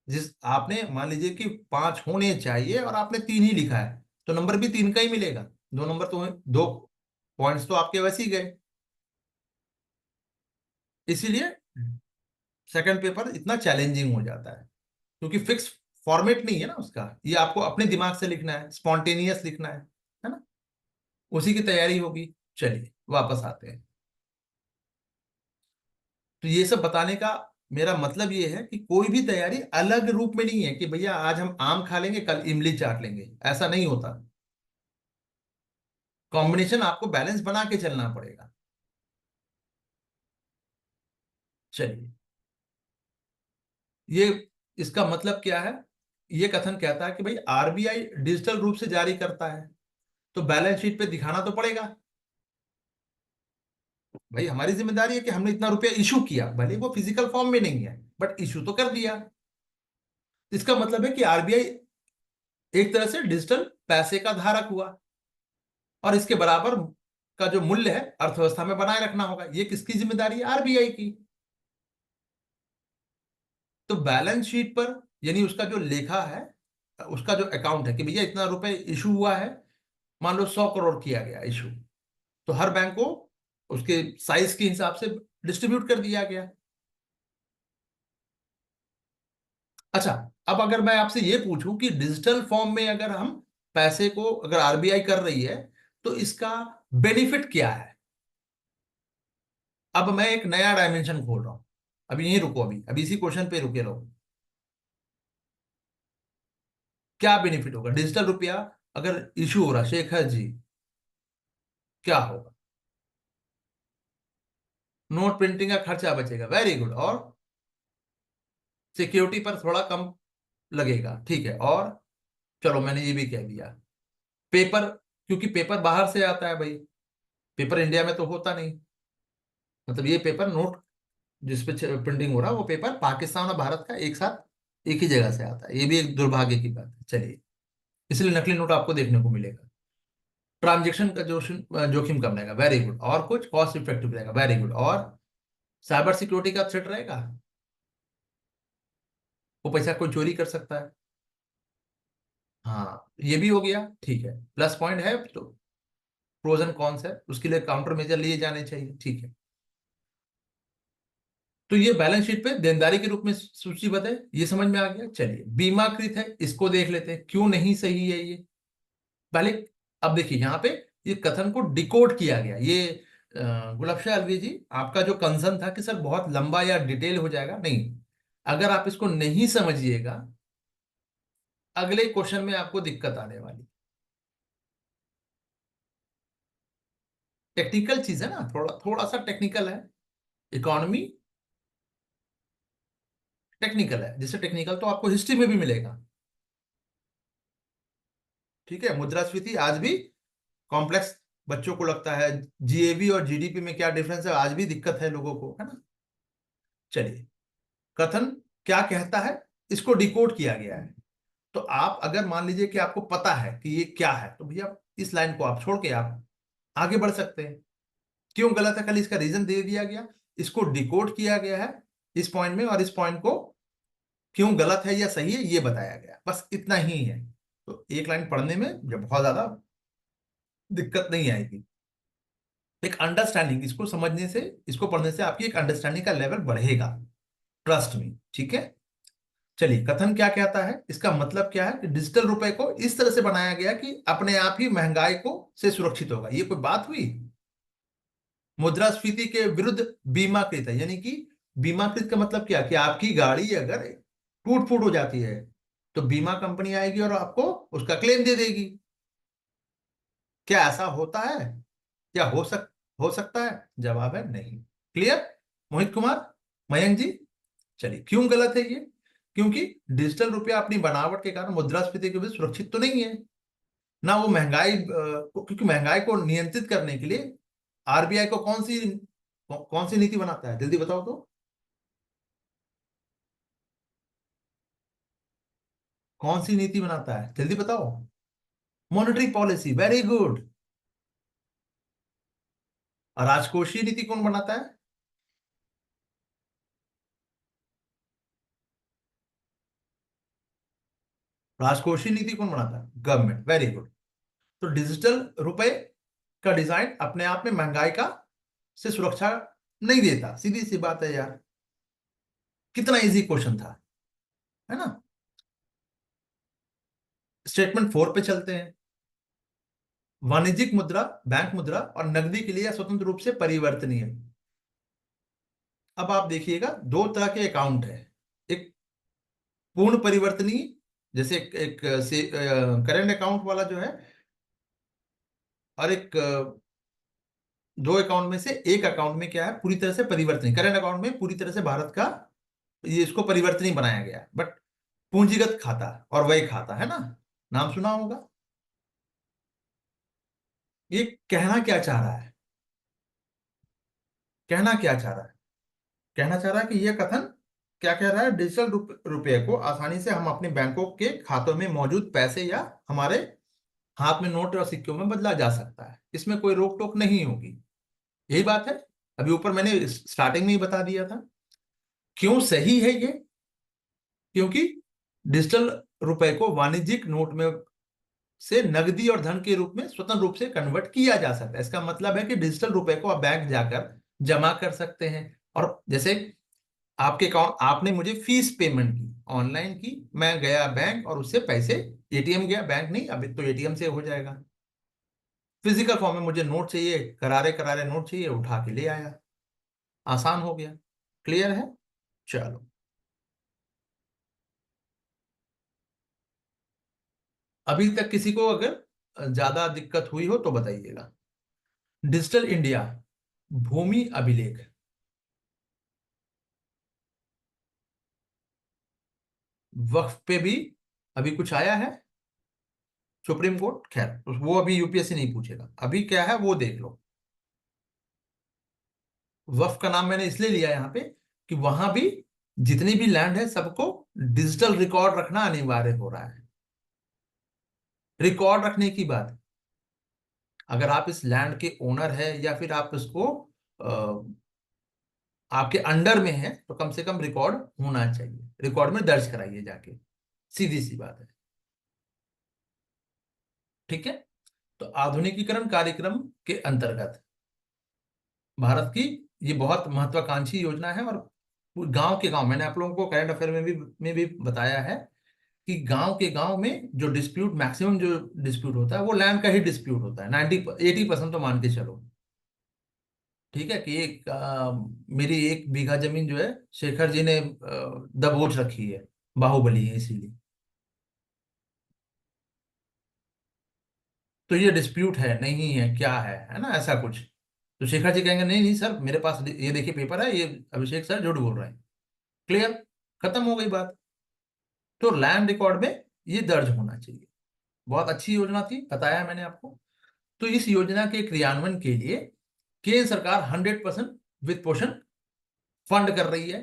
Speaker 1: जिस आपने मान लीजिए कि 5 होने चाहिए और आपने 3 ही लिखा है, तो नंबर भी 3 का ही मिलेगा, 2 नंबर तो, 2 पॉइंट्स तो आपके वैसे ही गए। इसीलिए सेकंड पेपर इतना चैलेंजिंग हो जाता है, क्योंकि फिक्स फॉर्मेट नहीं है ना उसका, ये आपको अपने दिमाग से लिखना है, स्पॉन्टेनियस लिखना है ना? उसी की तैयारी होगी। चलिए वापस आते हैं। तो ये सब बताने का मेरा मतलब ये है कि कोई भी तैयारी अलग रूप में नहीं है कि भैया आज हम आम खा लेंगे कल इमली चाट लेंगे, ऐसा नहीं होता। कॉम्बिनेशन आपको बैलेंस बना के चलना पड़ेगा। चलिए, ये इसका मतलब क्या है? ये कथन कहता है कि भाई आरबीआई डिजिटल रूप से जारी करता है, तो बैलेंस शीट पे दिखाना तो पड़ेगा। भाई हमारी जिम्मेदारी है कि हमने इतना रुपया इशू किया, भले वो फिजिकल फॉर्म में नहीं है बट इशू तो कर दिया। इसका मतलब है कि आरबीआई एक तरह से डिजिटल पैसे का धारक हुआ, और इसके बराबर का जो मूल्य है अर्थव्यवस्था में बनाए रखना होगा। ये किसकी जिम्मेदारी है? आरबीआई की। तो बैलेंस शीट पर, यानी उसका जो लेखा है, उसका जो अकाउंट है कि भैया इतना रुपए इशू हुआ है, मान लो 100 करोड़ किया गया इशू, तो हर बैंक को उसके साइज के हिसाब से डिस्ट्रीब्यूट कर दिया गया। अच्छा, अब अगर मैं आपसे ये पूछूं कि डिजिटल फॉर्म में अगर हम पैसे को, अगर आरबीआई कर रही है, तो इसका बेनिफिट क्या है? अब मैं एक नया डायमेंशन खोल रहा हूं, अभी यहीं रुको, अभी अभी इसी क्वेश्चन पे रुके रहो। क्या बेनिफिट होगा डिजिटल रुपया अगर इशू हो रहा, शेखर जी, क्या होगा? नोट प्रिंटिंग का खर्चा बचेगा, वेरी गुड। और सिक्योरिटी पर थोड़ा कम लगेगा, ठीक है। और चलो मैंने ये भी कह दिया, पेपर, क्योंकि पेपर बाहर से आता है भाई, पेपर इंडिया में तो होता नहीं। मतलब ये पेपर नोट जिसपे प्रिंटिंग हो रहा है वो पेपर पाकिस्तान और भारत का एक साथ एक ही जगह से आता है, ये भी एक दुर्भाग्य की बात है। चलिए, इसलिए नकली नोट आपको देखने को मिलेगा। ट्रांजेक्शन का जोखिम जोखिम कम रहेगा, वेरी गुड। और कुछ कॉस्ट इफेक्टिव रहेगा, वेरी गुड। और साइबर सिक्योरिटी का थ्रेट रहेगा, वो पैसा कोई चोरी कर सकता है। हाँ ये भी हो गया, ठीक है, प्लस पॉइंट है तो। प्रोज एंड कॉन्स है, उसके लिए काउंटर मेजर लिए जाने चाहिए, ठीक है। तो ये बैलेंस शीट पे देनदारी के रूप में सूचीबद्ध है, ये समझ में आ गया। चलिए बीमाकृत है, इसको देख लेते हैं क्यों नहीं सही है ये पहले। अब देखिए यहाँ पे ये कथन को डिकोड किया गया, ये गुलाबशाह अलवी जी, आपका जो कंसर्न था कि सर बहुत लंबा या डिटेल हो जाएगा, नहीं, अगर आप इसको नहीं समझिएगा अगले क्वेश्चन में आपको दिक्कत आने वाली। टेक्निकल चीज है ना, थोड़ा थोड़ा सा टेक्निकल है। इकोनॉमी टेक्निकल है, जैसे टेक्निकल तो आपको हिस्ट्री में भी मिलेगा। ठीक है, मुद्रास्फीति आज भी कॉम्प्लेक्स, बच्चों को लगता है जीएबी और जीडीपी में क्या डिफरेंस है, आज भी दिक्कत है लोगों को, है ना? चलिए, कथन क्या कहता है, इसको डिकोड किया गया है। तो आप अगर मान लीजिए कि आपको पता है कि ये क्या है, तो भैया इस लाइन को आप छोड़ के आप आगे बढ़ सकते हैं। क्यों गलत है, खाली इसका रीजन दे दिया गया, इसको डिकोड किया गया है इस पॉइंट में, और इस पॉइंट को क्यों गलत है या सही है ये बताया गया, बस इतना ही है। तो एक लाइन पढ़ने में जब बहुत ज्यादा दिक्कत नहीं आएगी। एक अंडरस्टैंडिंग, इसको समझने से, इसको पढ़ने से आपकी एक अंडरस्टैंडिंग का लेवल बढ़ेगा, ट्रस्ट में। ठीक है, चलिए कथन क्या कहता है, इसका मतलब क्या है कि डिजिटल रुपए को इस तरह से बनाया गया कि अपने आप ही महंगाई को से सुरक्षित होगा। ये कोई बात हुई? मुद्रास्फीति के विरुद्ध बीमाकृत है, यानी कि बीमाकृत का मतलब क्या, कि आपकी गाड़ी अगर टूट फूट हो जाती है तो बीमा कंपनी आएगी और आपको उसका क्लेम दे देगी। क्या ऐसा होता है? क्या हो सकता है? जवाब है नहीं। क्लियर? मोहित कुमार, मयंक जी। चलिए, क्यों गलत है ये? क्योंकि डिजिटल रुपया अपनी बनावट के कारण मुद्रास्फीति के विरुद्ध सुरक्षित तो नहीं है ना, वो महंगाई क्योंकि महंगाई को नियंत्रित करने के लिए आरबीआई को कौन सी नीति बनाता है, जल्दी बताओ तो। कौन सी नीति बनाता है, जल्दी बताओ। Monetary policy, very good. और राजकोषीय नीति कौन बनाता है? राजकोषीय नीति कौन बनाता है? Government, very good. तो डिजिटल रुपए का डिजाइन अपने आप में महंगाई का से सुरक्षा नहीं देता, सीधी सी बात है यार। कितना इजी क्वेश्चन था, है ना। स्टेटमेंट 4 पे चलते हैं। वाणिज्यिक मुद्रा, बैंक मुद्रा और नकदी के लिए स्वतंत्र रूप से परिवर्तनीय। अब आप देखिएगा, दो तरह के अकाउंट है। एक पूर्ण परिवर्तनीय, जैसे एक से करेंट अकाउंट वाला जो है, और एक दो अकाउंट में से एक अकाउंट में क्या है, पूरी तरह से परिवर्तनीय। करेंट अकाउंट में पूरी तरह से भारत का ये इसको परिवर्तनीय बनाया गया, बट पूंजीगत खाता और वही खाता है ना, नाम सुना होगा। ये कहना क्या चाह रहा है, कहना क्या चाह रहा है? कहना चाह रहा है कि यह कथन क्या कह रहा है, डिजिटल रुपये को आसानी से हम अपने बैंकों के खातों में मौजूद पैसे या हमारे हाथ में नोट और सिक्कों में बदला जा सकता है, इसमें कोई रोक टोक नहीं होगी। यही बात है, अभी ऊपर मैंने स्टार्टिंग में ही बता दिया था। क्यों सही है ये? क्योंकि डिजिटल रुपए को वाणिज्यिक नोट में से नकदी और धन के रूप में स्वतंत्र रूप से कन्वर्ट किया जा सकता है। इसका मतलब है कि डिजिटल रुपए को आप बैंक जाकर जमा कर सकते हैं, और जैसे आपके अकाउंट, आपने मुझे फीस पेमेंट की ऑनलाइन की, मैं गया बैंक और उससे पैसे, एटीएम गया, बैंक नहीं, अभी तो एटीएम से हो जाएगा। फिजिकल फॉर्म में मुझे नोट चाहिए, करारे करारे नोट चाहिए, उठा के ले आया, आसान हो गया। क्लियर है? चलो, अभी तक किसी को अगर ज्यादा दिक्कत हुई हो तो बताइएगा। डिजिटल इंडिया भूमि अभिलेख, वक्फ पे भी अभी कुछ आया है सुप्रीम कोर्ट, खैर वो अभी यूपीएससी नहीं पूछेगा, अभी क्या है वो देख लो। वक्फ का नाम मैंने इसलिए लिया यहाँ पे कि वहां भी जितनी भी लैंड है सबको डिजिटल रिकॉर्ड रखना अनिवार्य हो रहा है। रिकॉर्ड रखने की बात, अगर आप इस लैंड के ओनर है या फिर आप इसको आपके अंडर में है, तो कम से कम रिकॉर्ड होना चाहिए, रिकॉर्ड में दर्ज कराइए जाके, सीधी सी बात है। ठीक है, तो आधुनिकीकरण कार्यक्रम के अंतर्गत भारत की ये बहुत महत्वाकांक्षी योजना है, और गांव के गांव, मैंने आप लोगों को करंट अफेयर में भी बताया है कि गांव के गांव में जो डिस्प्यूट, मैक्सिमम जो डिस्प्यूट होता है वो लैंड का ही डिस्प्यूट होता है, 80% तो मान के चलो। ठीक है, कि एक मेरी 1 बीघा जमीन जो है शेखर जी ने दबोच रखी है, बाहुबली है इसीलिए, तो ये डिस्प्यूट है नहीं है, क्या है ना, ऐसा कुछ। तो शेखर जी कहेंगे नहीं नहीं सर, मेरे पास ये देखिए पेपर है, ये अभिषेक सर झूठ बोल रहे हैं। क्लियर? खत्म हो गई बात। तो लैंड रिकॉर्ड में ये दर्ज होना चाहिए। बहुत अच्छी योजना थी, बताया मैंने आपको। तो इस योजना के क्रियान्वयन के लिए केंद्र सरकार 100% वित्त पोषण फंड कर रही है।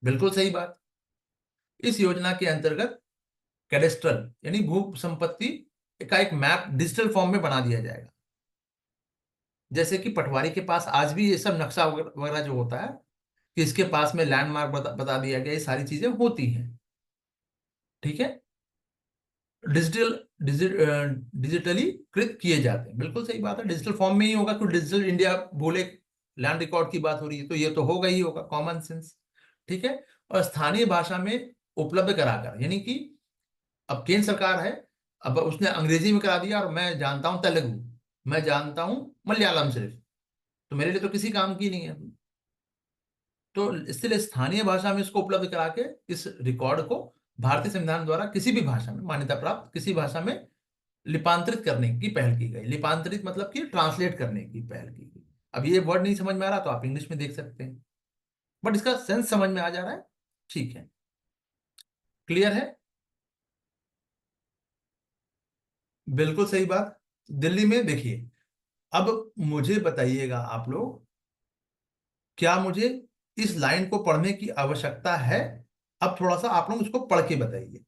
Speaker 1: बिल्कुल सही बात। इस योजना के अंतर्गत कैडेस्ट्रल यानी भू संपत्ति का एक मैप डिजिटल फॉर्म में बना दिया जाएगा। जैसे कि पटवारी के पास आज भी ये सब नक्शा वगैरह जो होता है कि इसके पास में लैंडमार्क बता दिया गया, ये सारी चीजें होती हैं। ठीक है, डिजिटल डिजिटली कृत किए जाते हैं। बिल्कुल सही बात है, डिजिटल फॉर्म में ही होगा। तो डिजिटल इंडिया बोले, लैंड रिकॉर्ड की बात हो रही है तो ये तो होगा ही होगा, कॉमन सेंस। ठीक है, और स्थानीय भाषा में उपलब्ध कराकर, यानी कि अब केंद्र सरकार है, अब उसने अंग्रेजी में करा दिया और मैं जानता हूं तेलुगु, मैं जानता हूं मलयालम सिर्फ, तो मेरे लिए तो किसी काम की नहीं है। तो इसलिए स्थानीय भाषा में इसको उपलब्ध करा के इस रिकॉर्ड को भारतीय संविधान द्वारा किसी भी भाषा में, मान्यता प्राप्त किसी भाषा में लिपांतरित करने की पहल की गई। लिपांतरित मतलब कि ट्रांसलेट करने की पहल की गई। अब ये वर्ड नहीं समझ में आ रहा तो आप इंग्लिश में देख सकते हैं, बट इसका सेंस समझ में आ जा रहा है। ठीक है, क्लियर है। बिल्कुल सही बात। दिल्ली में देखिए, अब मुझे बताइएगा आप लोग, क्या मुझे इस लाइन को पढ़ने की आवश्यकता है? अब थोड़ा सा आप लोग इसको पढ़ के बताइए,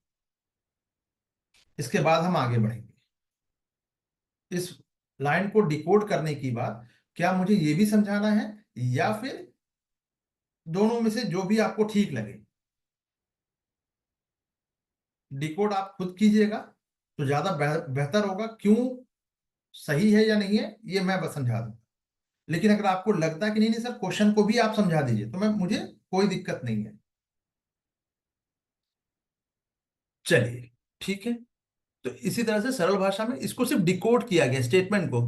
Speaker 1: इसके बाद हम आगे बढ़ेंगे। इस लाइन को डिकोड करने की बात, क्या मुझे ये भी समझाना है या फिर दोनों में से जो भी आपको ठीक लगे? डिकोड आप खुद कीजिएगा तो ज्यादा बेहतर होगा। क्यों सही है या नहीं है ये मैं बस समझा दूं, लेकिन अगर आपको लगता है कि नहीं नहीं सर क्वेश्चन को भी आप समझा दीजिए तो मैं, मुझे कोई दिक्कत नहीं है। चलिए, ठीक है। तो इसी तरह से सरल भाषा में इसको सिर्फ डिकोड किया गया, स्टेटमेंट को।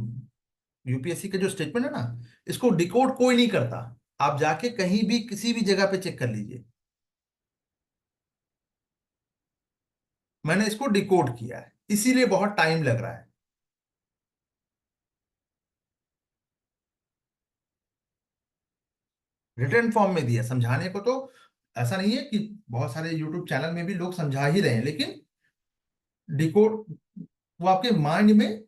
Speaker 1: यूपीएससी का जो स्टेटमेंट है ना, इसको डिकोड कोई नहीं करता। आप जाके कहीं भी किसी भी जगह पे चेक कर लीजिए, मैंने इसको डिकोड किया है, इसीलिए बहुत टाइम लग रहा है। रिटर्न फॉर्म में दिया समझाने को, तो ऐसा नहीं है कि बहुत सारे यूट्यूब चैनल में भी लोग समझा ही रहे हैं, लेकिन डिकोड वो आपके माइंड में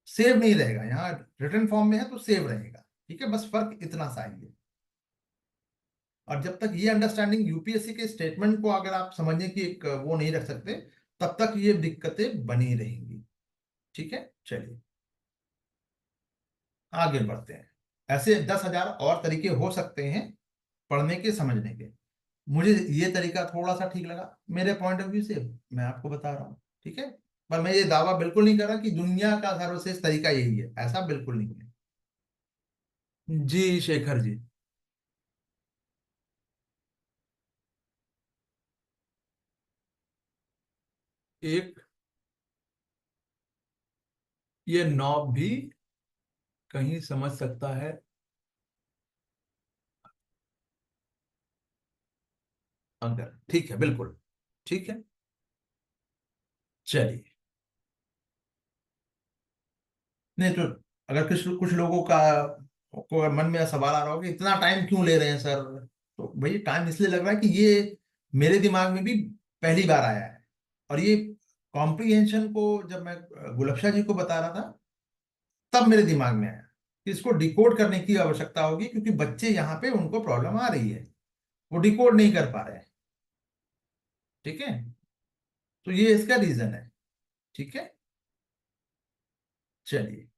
Speaker 1: सेव नहीं रहेगा। यहाँ रिटर्न फॉर्म में है तो सेव रहेगा। ठीक है, बस फर्क इतना सा ही है। और जब तक ये अंडरस्टैंडिंग यूपीएससी के स्टेटमेंट को अगर आप समझने की एक वो नहीं रख सकते, तब तक ये दिक्कतें बनी रहेंगी। ठीक है, चलिए आगे बढ़ते हैं। ऐसे 10,000 और तरीके हो सकते हैं पढ़ने के, समझने के। मुझे ये तरीका थोड़ा सा ठीक लगा मेरे पॉइंट ऑफ व्यू से, मैं आपको बता रहा हूँ। ठीक है, पर मैं ये दावा बिल्कुल नहीं कर रहा कि दुनिया का सर्वश्रेष्ठ तरीका यही है, ऐसा बिल्कुल नहीं है। जी शेखर जी। एक ये नॉब भी कहीं समझ सकता है अगर, ठीक है, बिल्कुल ठीक है। चलिए, नहीं तो अगर कुछ कुछ लोगों का को मन में सवाल आ रहा होगा इतना टाइम क्यों ले रहे हैं सर, तो भाई टाइम इसलिए लग रहा है कि ये मेरे दिमाग में भी पहली बार आया है। और ये कॉम्प्रिहेंशन को जब मैं गुलफ्शा जी को बता रहा था, तब मेरे दिमाग में आया कि इसको डिकोड करने की आवश्यकता होगी, क्योंकि बच्चे यहाँ पे उनको प्रॉब्लम आ रही है, वो डिकोड नहीं कर पा रहे हैं। ठीक है, तो ये इसका रीजन है। ठीक है, चलिए,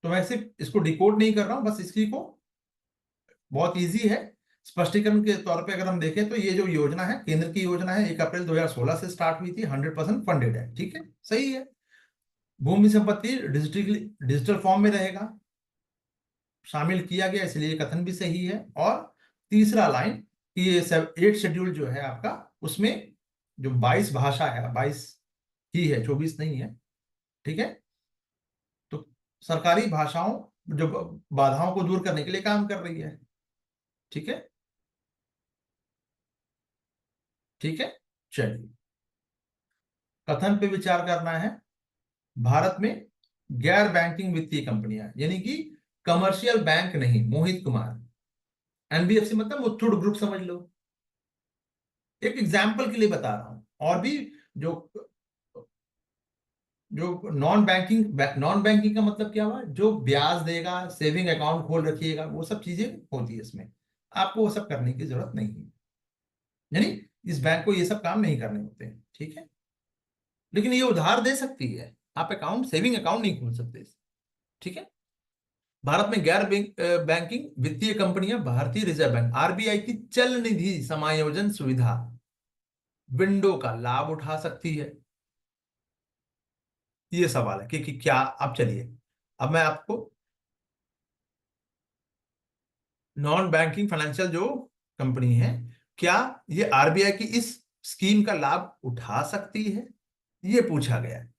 Speaker 1: तो मैं सिर्फ इसको डिकोड नहीं कर रहा हूं, बस इसी को बहुत इजी है। स्पष्टीकरण के तौर पे अगर हम देखें तो ये जो योजना है केंद्र की योजना है, 1 अप्रैल 2016 से स्टार्ट हुई थी, 100% फंडेड है। ठीक है, सही है। भूमि संपत्ति डिजिटल डिजिटल फॉर्म में रहेगा, शामिल किया गया, इसलिए ये कथन भी सही है। और तीसरा लाइन कि ये सब 8 शेड्यूल जो है आपका, उसमें जो 22 भाषा है, 22 ही है, 24 नहीं है। ठीक है, तो सरकारी भाषाओं जो बाधाओं को दूर करने के लिए काम कर रही है। ठीक है, ठीक है, चलिए, कथन पे विचार करना है। भारत में गैर बैंकिंग वित्तीय कंपनियां, यानी कि कमर्शियल बैंक नहीं, मोहित कुमार, एनबीएफसी मतलब मुथूट ग्रुप समझ लो। एक एग्जाम्पल के लिए बता रहा हूं, और भी जो जो नॉन बैंकिंग का मतलब क्या हुआ, जो ब्याज देगा, सेविंग अकाउंट खोल रखिएगा, वो सब चीजें होती है इसमें, आपको वो सब करने की जरूरत नहीं है। यानी इस बैंक को ये सब काम नहीं करने होते हैं, ठीक है। लेकिन ये उधार दे सकती है, आप अकाउंट, सेविंग अकाउंट नहीं खोल सकते, ठीक है। भारत में गैर बैंकिंग वित्तीय कंपनियां भारतीय रिजर्व बैंक आरबीआई की चल निधि समायोजन सुविधा विंडो का लाभ उठा सकती है। ये सवाल है कि क्या, अब चलिए, अब मैं आपको नॉन बैंकिंग फाइनेंशियल जो कंपनी है, क्या ये आरबीआई की इस स्कीम का लाभ उठा सकती है, ये पूछा गया है।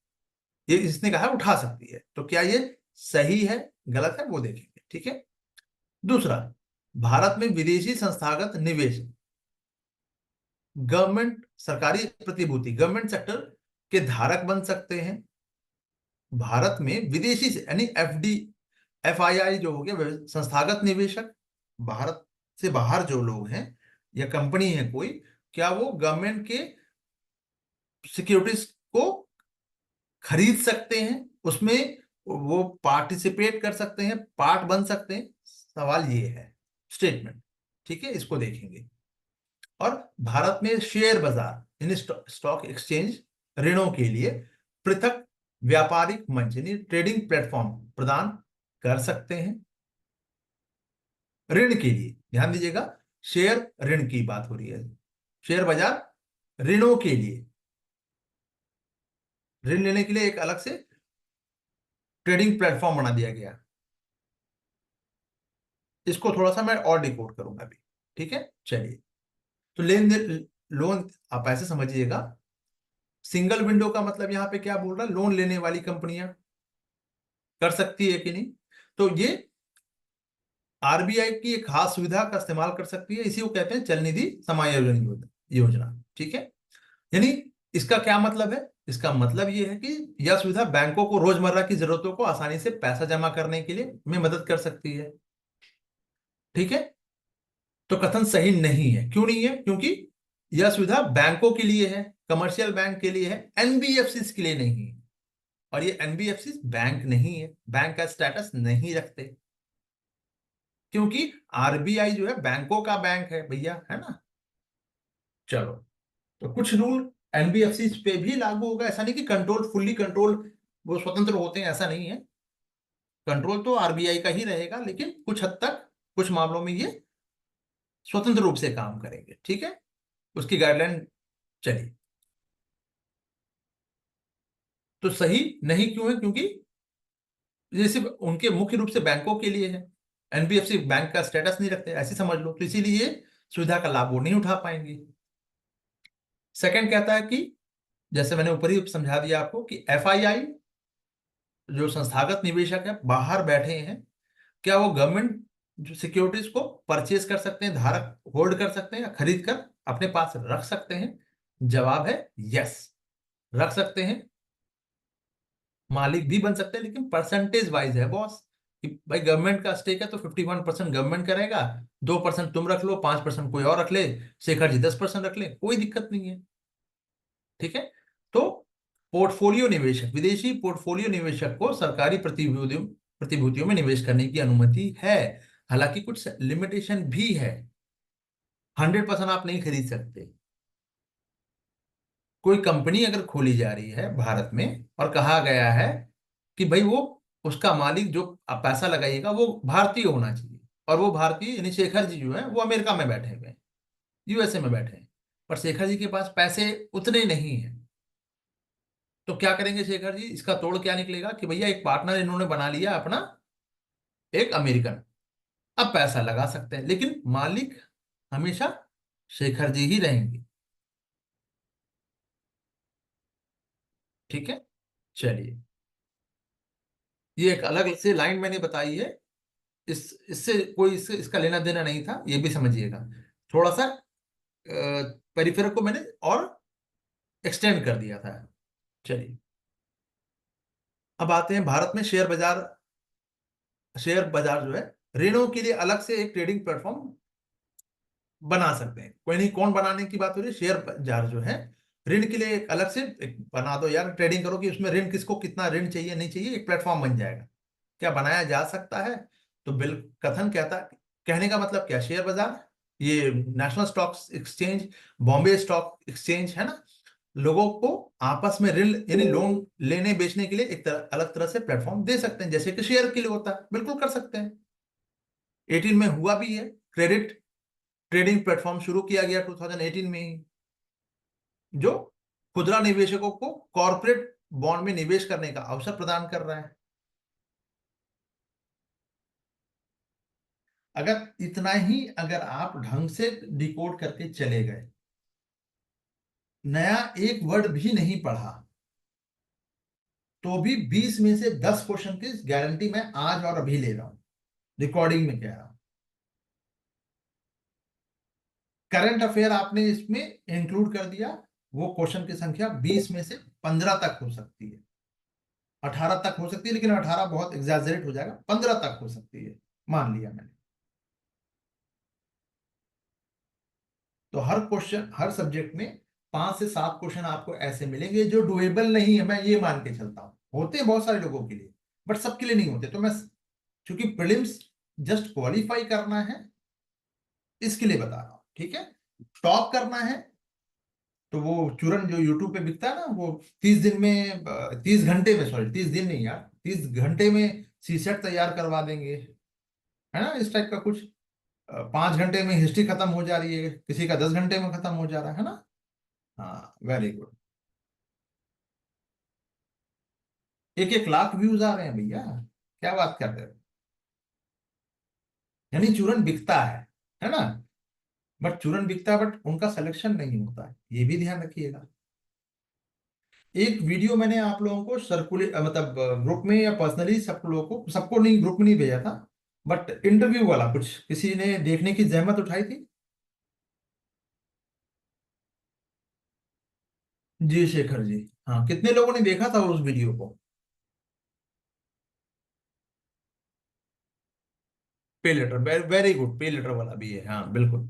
Speaker 1: ये इसने कहा उठा सकती है, तो क्या ये सही है गलत है वो देखेंगे, ठीक है। दूसरा, भारत में विदेशी संस्थागत निवेश गवर्नमेंट सरकारी प्रतिभूति गवर्नमेंट सेक्टर के धारक बन सकते हैं। भारत में विदेशी से यानी एफडी एफआईआई जो हो गया, संस्थागत निवेशक, भारत से बाहर जो लोग हैं या कंपनी है कोई, क्या वो गवर्नमेंट के सिक्योरिटीज को खरीद सकते हैं, उसमें वो पार्टिसिपेट कर सकते हैं, पार्ट बन सकते हैं, सवाल ये है, स्टेटमेंट, ठीक है, इसको देखेंगे। और भारत में शेयर बाजार यानी स्टॉक एक्सचेंज ऋणों के लिए पृथक व्यापारिक मंच यानी ट्रेडिंग प्लेटफॉर्म प्रदान कर सकते हैं। ऋण के लिए ध्यान दीजिएगा, शेयर ऋण की बात हो रही है, शेयर बाजार ऋणों के लिए, ऋण लेने के लिए एक अलग से ट्रेडिंग प्लेटफॉर्म बना दिया गया। इसको थोड़ा सा मैं और डिकोड करूंगा अभी, ठीक है। चलिए, तो लेन देन लोन आप ऐसे समझिएगा, सिंगल विंडो का मतलब यहां पे क्या बोल रहा है, लोन लेने वाली कंपनियां कर सकती है कि नहीं, तो ये आरबीआई की एक खास सुविधा का इस्तेमाल कर सकती है, इसी को कहते हैं चल निधि समायोजन योजना, ठीक है। यानी इसका क्या मतलब है, इसका मतलब ये है कि यह सुविधा बैंकों को रोजमर्रा की जरूरतों को आसानी से पैसा जमा करने के लिए में मदद कर सकती है, ठीक है। तो कथन सही नहीं है, क्यों नहीं है, क्योंकि यह सुविधा बैंकों के लिए है, कमर्शियल बैंक के लिए है, एनबीएफसी के लिए नहीं है। और ये एनबीएफसी बैंक नहीं है, बैंक का स्टेटस नहीं रखते, क्योंकि आरबीआई जो है बैंकों का बैंक है भैया, है ना। चलो, तो कुछ रूल एनबीएफसी पे भी लागू होगा, ऐसा नहीं कि कंट्रोल फुल्ली कंट्रोल वो स्वतंत्र होते हैं, ऐसा नहीं है। कंट्रोल तो आरबीआई का ही रहेगा, लेकिन कुछ हद तक कुछ मामलों में ये स्वतंत्र रूप से काम करेंगे, ठीक है। उसकी गाइडलाइन, चलिए, तो सही नहीं क्यों है, क्योंकि ये सिर्फ उनके मुख्य रूप से बैंकों के लिए है, एनबीएफसी बैंक का स्टेटस नहीं रखते, ऐसे समझ लो, तो इसीलिए सुविधा का लाभ वो नहीं उठा पाएंगे। सेकंड कहता है कि जैसे मैंने ऊपर ही समझा दिया आपको कि एफआईआई जो संस्थागत निवेशक है बाहर बैठे हैं, क्या वो गवर्नमेंट जो सिक्योरिटीज को परचेज कर सकते हैं, धारक होल्ड कर सकते हैं या खरीद कर अपने पास रख सकते हैं, जवाब है यस, रख सकते हैं, मालिक भी बन सकते हैं, लेकिन परसेंटेज वाइज है बॉस, कि भाई गवर्नमेंट का स्टेक है तो 51% गवर्नमेंट करेगा, 2% तुम रख लो, 5% कोई और रख ले, शेखर जी 10% रख ले, कोई दिक्कत नहीं है, ठीक है। तो पोर्टफोलियो निवेशक, विदेशी पोर्टफोलियो निवेशक को सरकारी प्रतिभूतियों प्रतिभूतियों में निवेश करने की अनुमति है, हालांकि कुछ लिमिटेशन भी है, 100% आप नहीं खरीद सकते। कोई कंपनी अगर खोली जा रही है भारत में और कहा गया है कि भाई वो उसका मालिक जो आप पैसा लगाइएगा वो भारतीय होना चाहिए, और वो भारतीय यानी शेखर जी जो है वो अमेरिका में बैठे हुए हैं, यूएसए में बैठे हैं, पर शेखर जी के पास पैसे उतने नहीं हैं, तो क्या करेंगे शेखर जी, इसका तोड़ क्या निकलेगा कि भैया एक पार्टनर इन्होंने बना लिया अपना, एक अमेरिकन, अब पैसा लगा सकते हैं, लेकिन मालिक हमेशा शेखर जी ही रहेंगे, ठीक है। चलिए, ये एक अलग से लाइन मैंने बताई है, इससे कोई इसका लेना देना नहीं था, ये भी समझिएगा, थोड़ा सा पेरिफेरल को मैंने और एक्सटेंड कर दिया था। चलिए, अब आते हैं भारत में शेयर बाजार, शेयर बाजार जो है ऋणों के लिए अलग से एक ट्रेडिंग प्लेटफॉर्म बना सकते हैं, कोई नहीं, कौन बनाने की बात हो रही है, शेयर बाजार जो है ऋण के लिए एक अलग से एक बना दो यार, ट्रेडिंग करो कि उसमें ऋण किसको कितना ऋण चाहिए नहीं चाहिए, एक प्लेटफॉर्म बन जाएगा। क्या बनाया जा सकता है, तो बिल कथन कहता, कहने का मतलब क्या, शेयर बाजार ये national stock exchange, Bombay stock exchange, है ना, लोगों को आपस में ऋण यानी लोन लेने बेचने के लिए एक अलग तरह से प्लेटफॉर्म दे सकते हैं, जैसे कि शेयर के लिए होता है, बिल्कुल कर सकते हैं। 18 में हुआ भी है, क्रेडिट ट्रेडिंग प्लेटफॉर्म शुरू किया गया 2018 में ही, जो खुदरा निवेशकों को कॉर्पोरेट बॉन्ड में निवेश करने का अवसर प्रदान कर रहा है। अगर इतना ही अगर आप ढंग से डिकोड करके चले गए, नया एक वर्ड भी नहीं पढ़ा, तो भी 20 में से 10 क्वेश्चन की गारंटी मैं आज और अभी ले रहा हूं, रिकॉर्डिंग में कह रहा हूं। करंट अफेयर आपने इसमें इंक्लूड कर दिया, वो क्वेश्चन की संख्या 20 में से 15 तक हो सकती है, 18 तक हो सकती है, लेकिन 18 बहुत एग्जैजरेट हो जाएगा, 15 तक हो सकती है, मान लिया मैंने। तो हर क्वेश्चन, हर सब्जेक्ट में 5 से 7 क्वेश्चन आपको ऐसे मिलेंगे जो डुएबल नहीं है, मैं ये मान के चलता हूँ। होते हैं बहुत सारे लोगों के लिए, बट सबके लिए नहीं होते। तो मैं, चूंकि प्रीलिम्स जस्ट क्वालिफाई करना है, इसके लिए बता रहा हूँ, ठीक है। टॉप करना है तो वो चूरन जो यूट्यूब पे बिकता है ना, वो 30 दिन में, 30 घंटे में, सॉरी 30 दिन नहीं यार, 30 घंटे में सीसेट तैयार करवा देंगे, है ना, इस टाइप का कुछ। 5 घंटे में हिस्ट्री खत्म हो जा रही है, किसी का 10 घंटे में खत्म हो जा रहा है ना। हाँ, वेरी गुड। 1-1 लाख व्यूज आ रहे हैं भैया, क्या बात कर रहे हो। यानी चूरन बिकता है ना, बट चूरन बिकता है, बट उनका सिलेक्शन नहीं होता है, ये भी ध्यान रखिएगा। एक वीडियो मैंने आप लोगों को सर्कुलेट, मतलब ग्रुप में या पर्सनली सब लोगों को, सबको नहीं, ग्रुप में नहीं भेजा था, बट इंटरव्यू वाला कुछ किसी ने देखने की जहमत उठाई थी। जी शेखर जी, हाँ, कितने लोगों ने देखा था उस वीडियो को। पे लेटर, वेरी गुड, पे लेटर वाला भी है, हाँ बिल्कुल।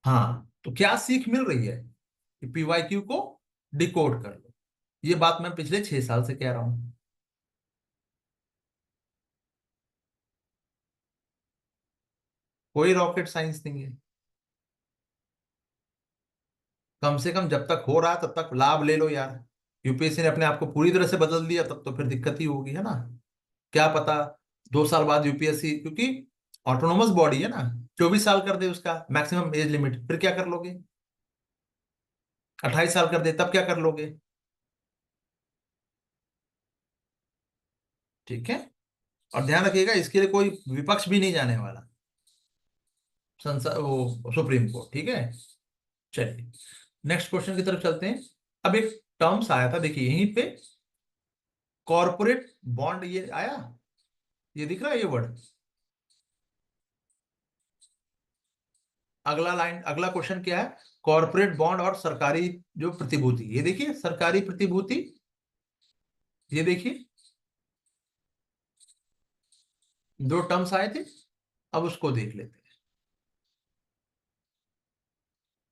Speaker 1: हाँ, तो क्या सीख मिल रही है कि पीवाईक्यू को डिकोड कर लो। ये बात मैं पिछले 6 साल से कह रहा हूं। कोई रॉकेट साइंस नहीं है। कम से कम जब तक हो रहा है तब तक लाभ ले लो यार। यूपीएससी ने अपने आप को पूरी तरह से बदल दिया, तब तो फिर दिक्कत ही होगी, है ना। क्या पता 2 साल बाद यूपीएससी, क्योंकि ऑटोनोमस बॉडी है ना, 24 साल कर दे उसका मैक्सिमम एज लिमिट, फिर क्या कर लोगे। 28 साल कर दे, तब क्या कर लोगे। ठीक है। और ध्यान रखिएगा, इसके लिए कोई विपक्ष भी नहीं जाने वाला, संसद वो सुप्रीम कोर्ट, ठीक है। चलिए नेक्स्ट क्वेश्चन की तरफ चलते हैं। अब एक टर्म्स आया था, देखिए यहीं पे, कॉर्पोरेट बॉन्ड, ये आया, ये दिख रहा है ये वर्ड। अगला लाइन, अगला क्वेश्चन क्या है, कॉर्पोरेट बॉन्ड और सरकारी जो प्रतिभूति, ये देखिए सरकारी प्रतिभूति, ये देखिए 2 टर्म्स आए थे। अब उसको देख लेते हैं।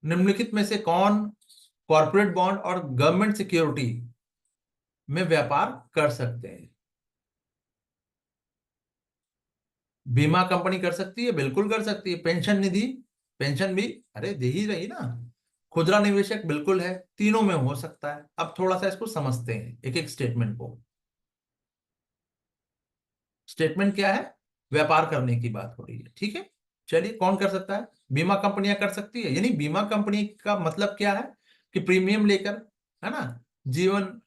Speaker 1: निम्नलिखित में से कौन कॉर्पोरेट बॉन्ड और गवर्नमेंट सिक्योरिटी में व्यापार कर सकते हैं। बीमा कंपनी कर सकती है, बिल्कुल कर सकती है। पेंशन निधि, पेंशन भी अरे दे ही रही ना। खुदरा निवेशक बिल्कुल है, तीनों में हो सकता है। अब थोड़ा सा इसको समझते हैं, एक एक स्टेटमेंट को। स्टेटमेंट क्या है, व्यापार करने की बात हो रही है, ठीक है। चलिए, कौन कर सकता है, बीमा कंपनियां कर सकती है। यानी बीमा कंपनी का मतलब क्या है कि प्रीमियम लेकर, है ना, जीवन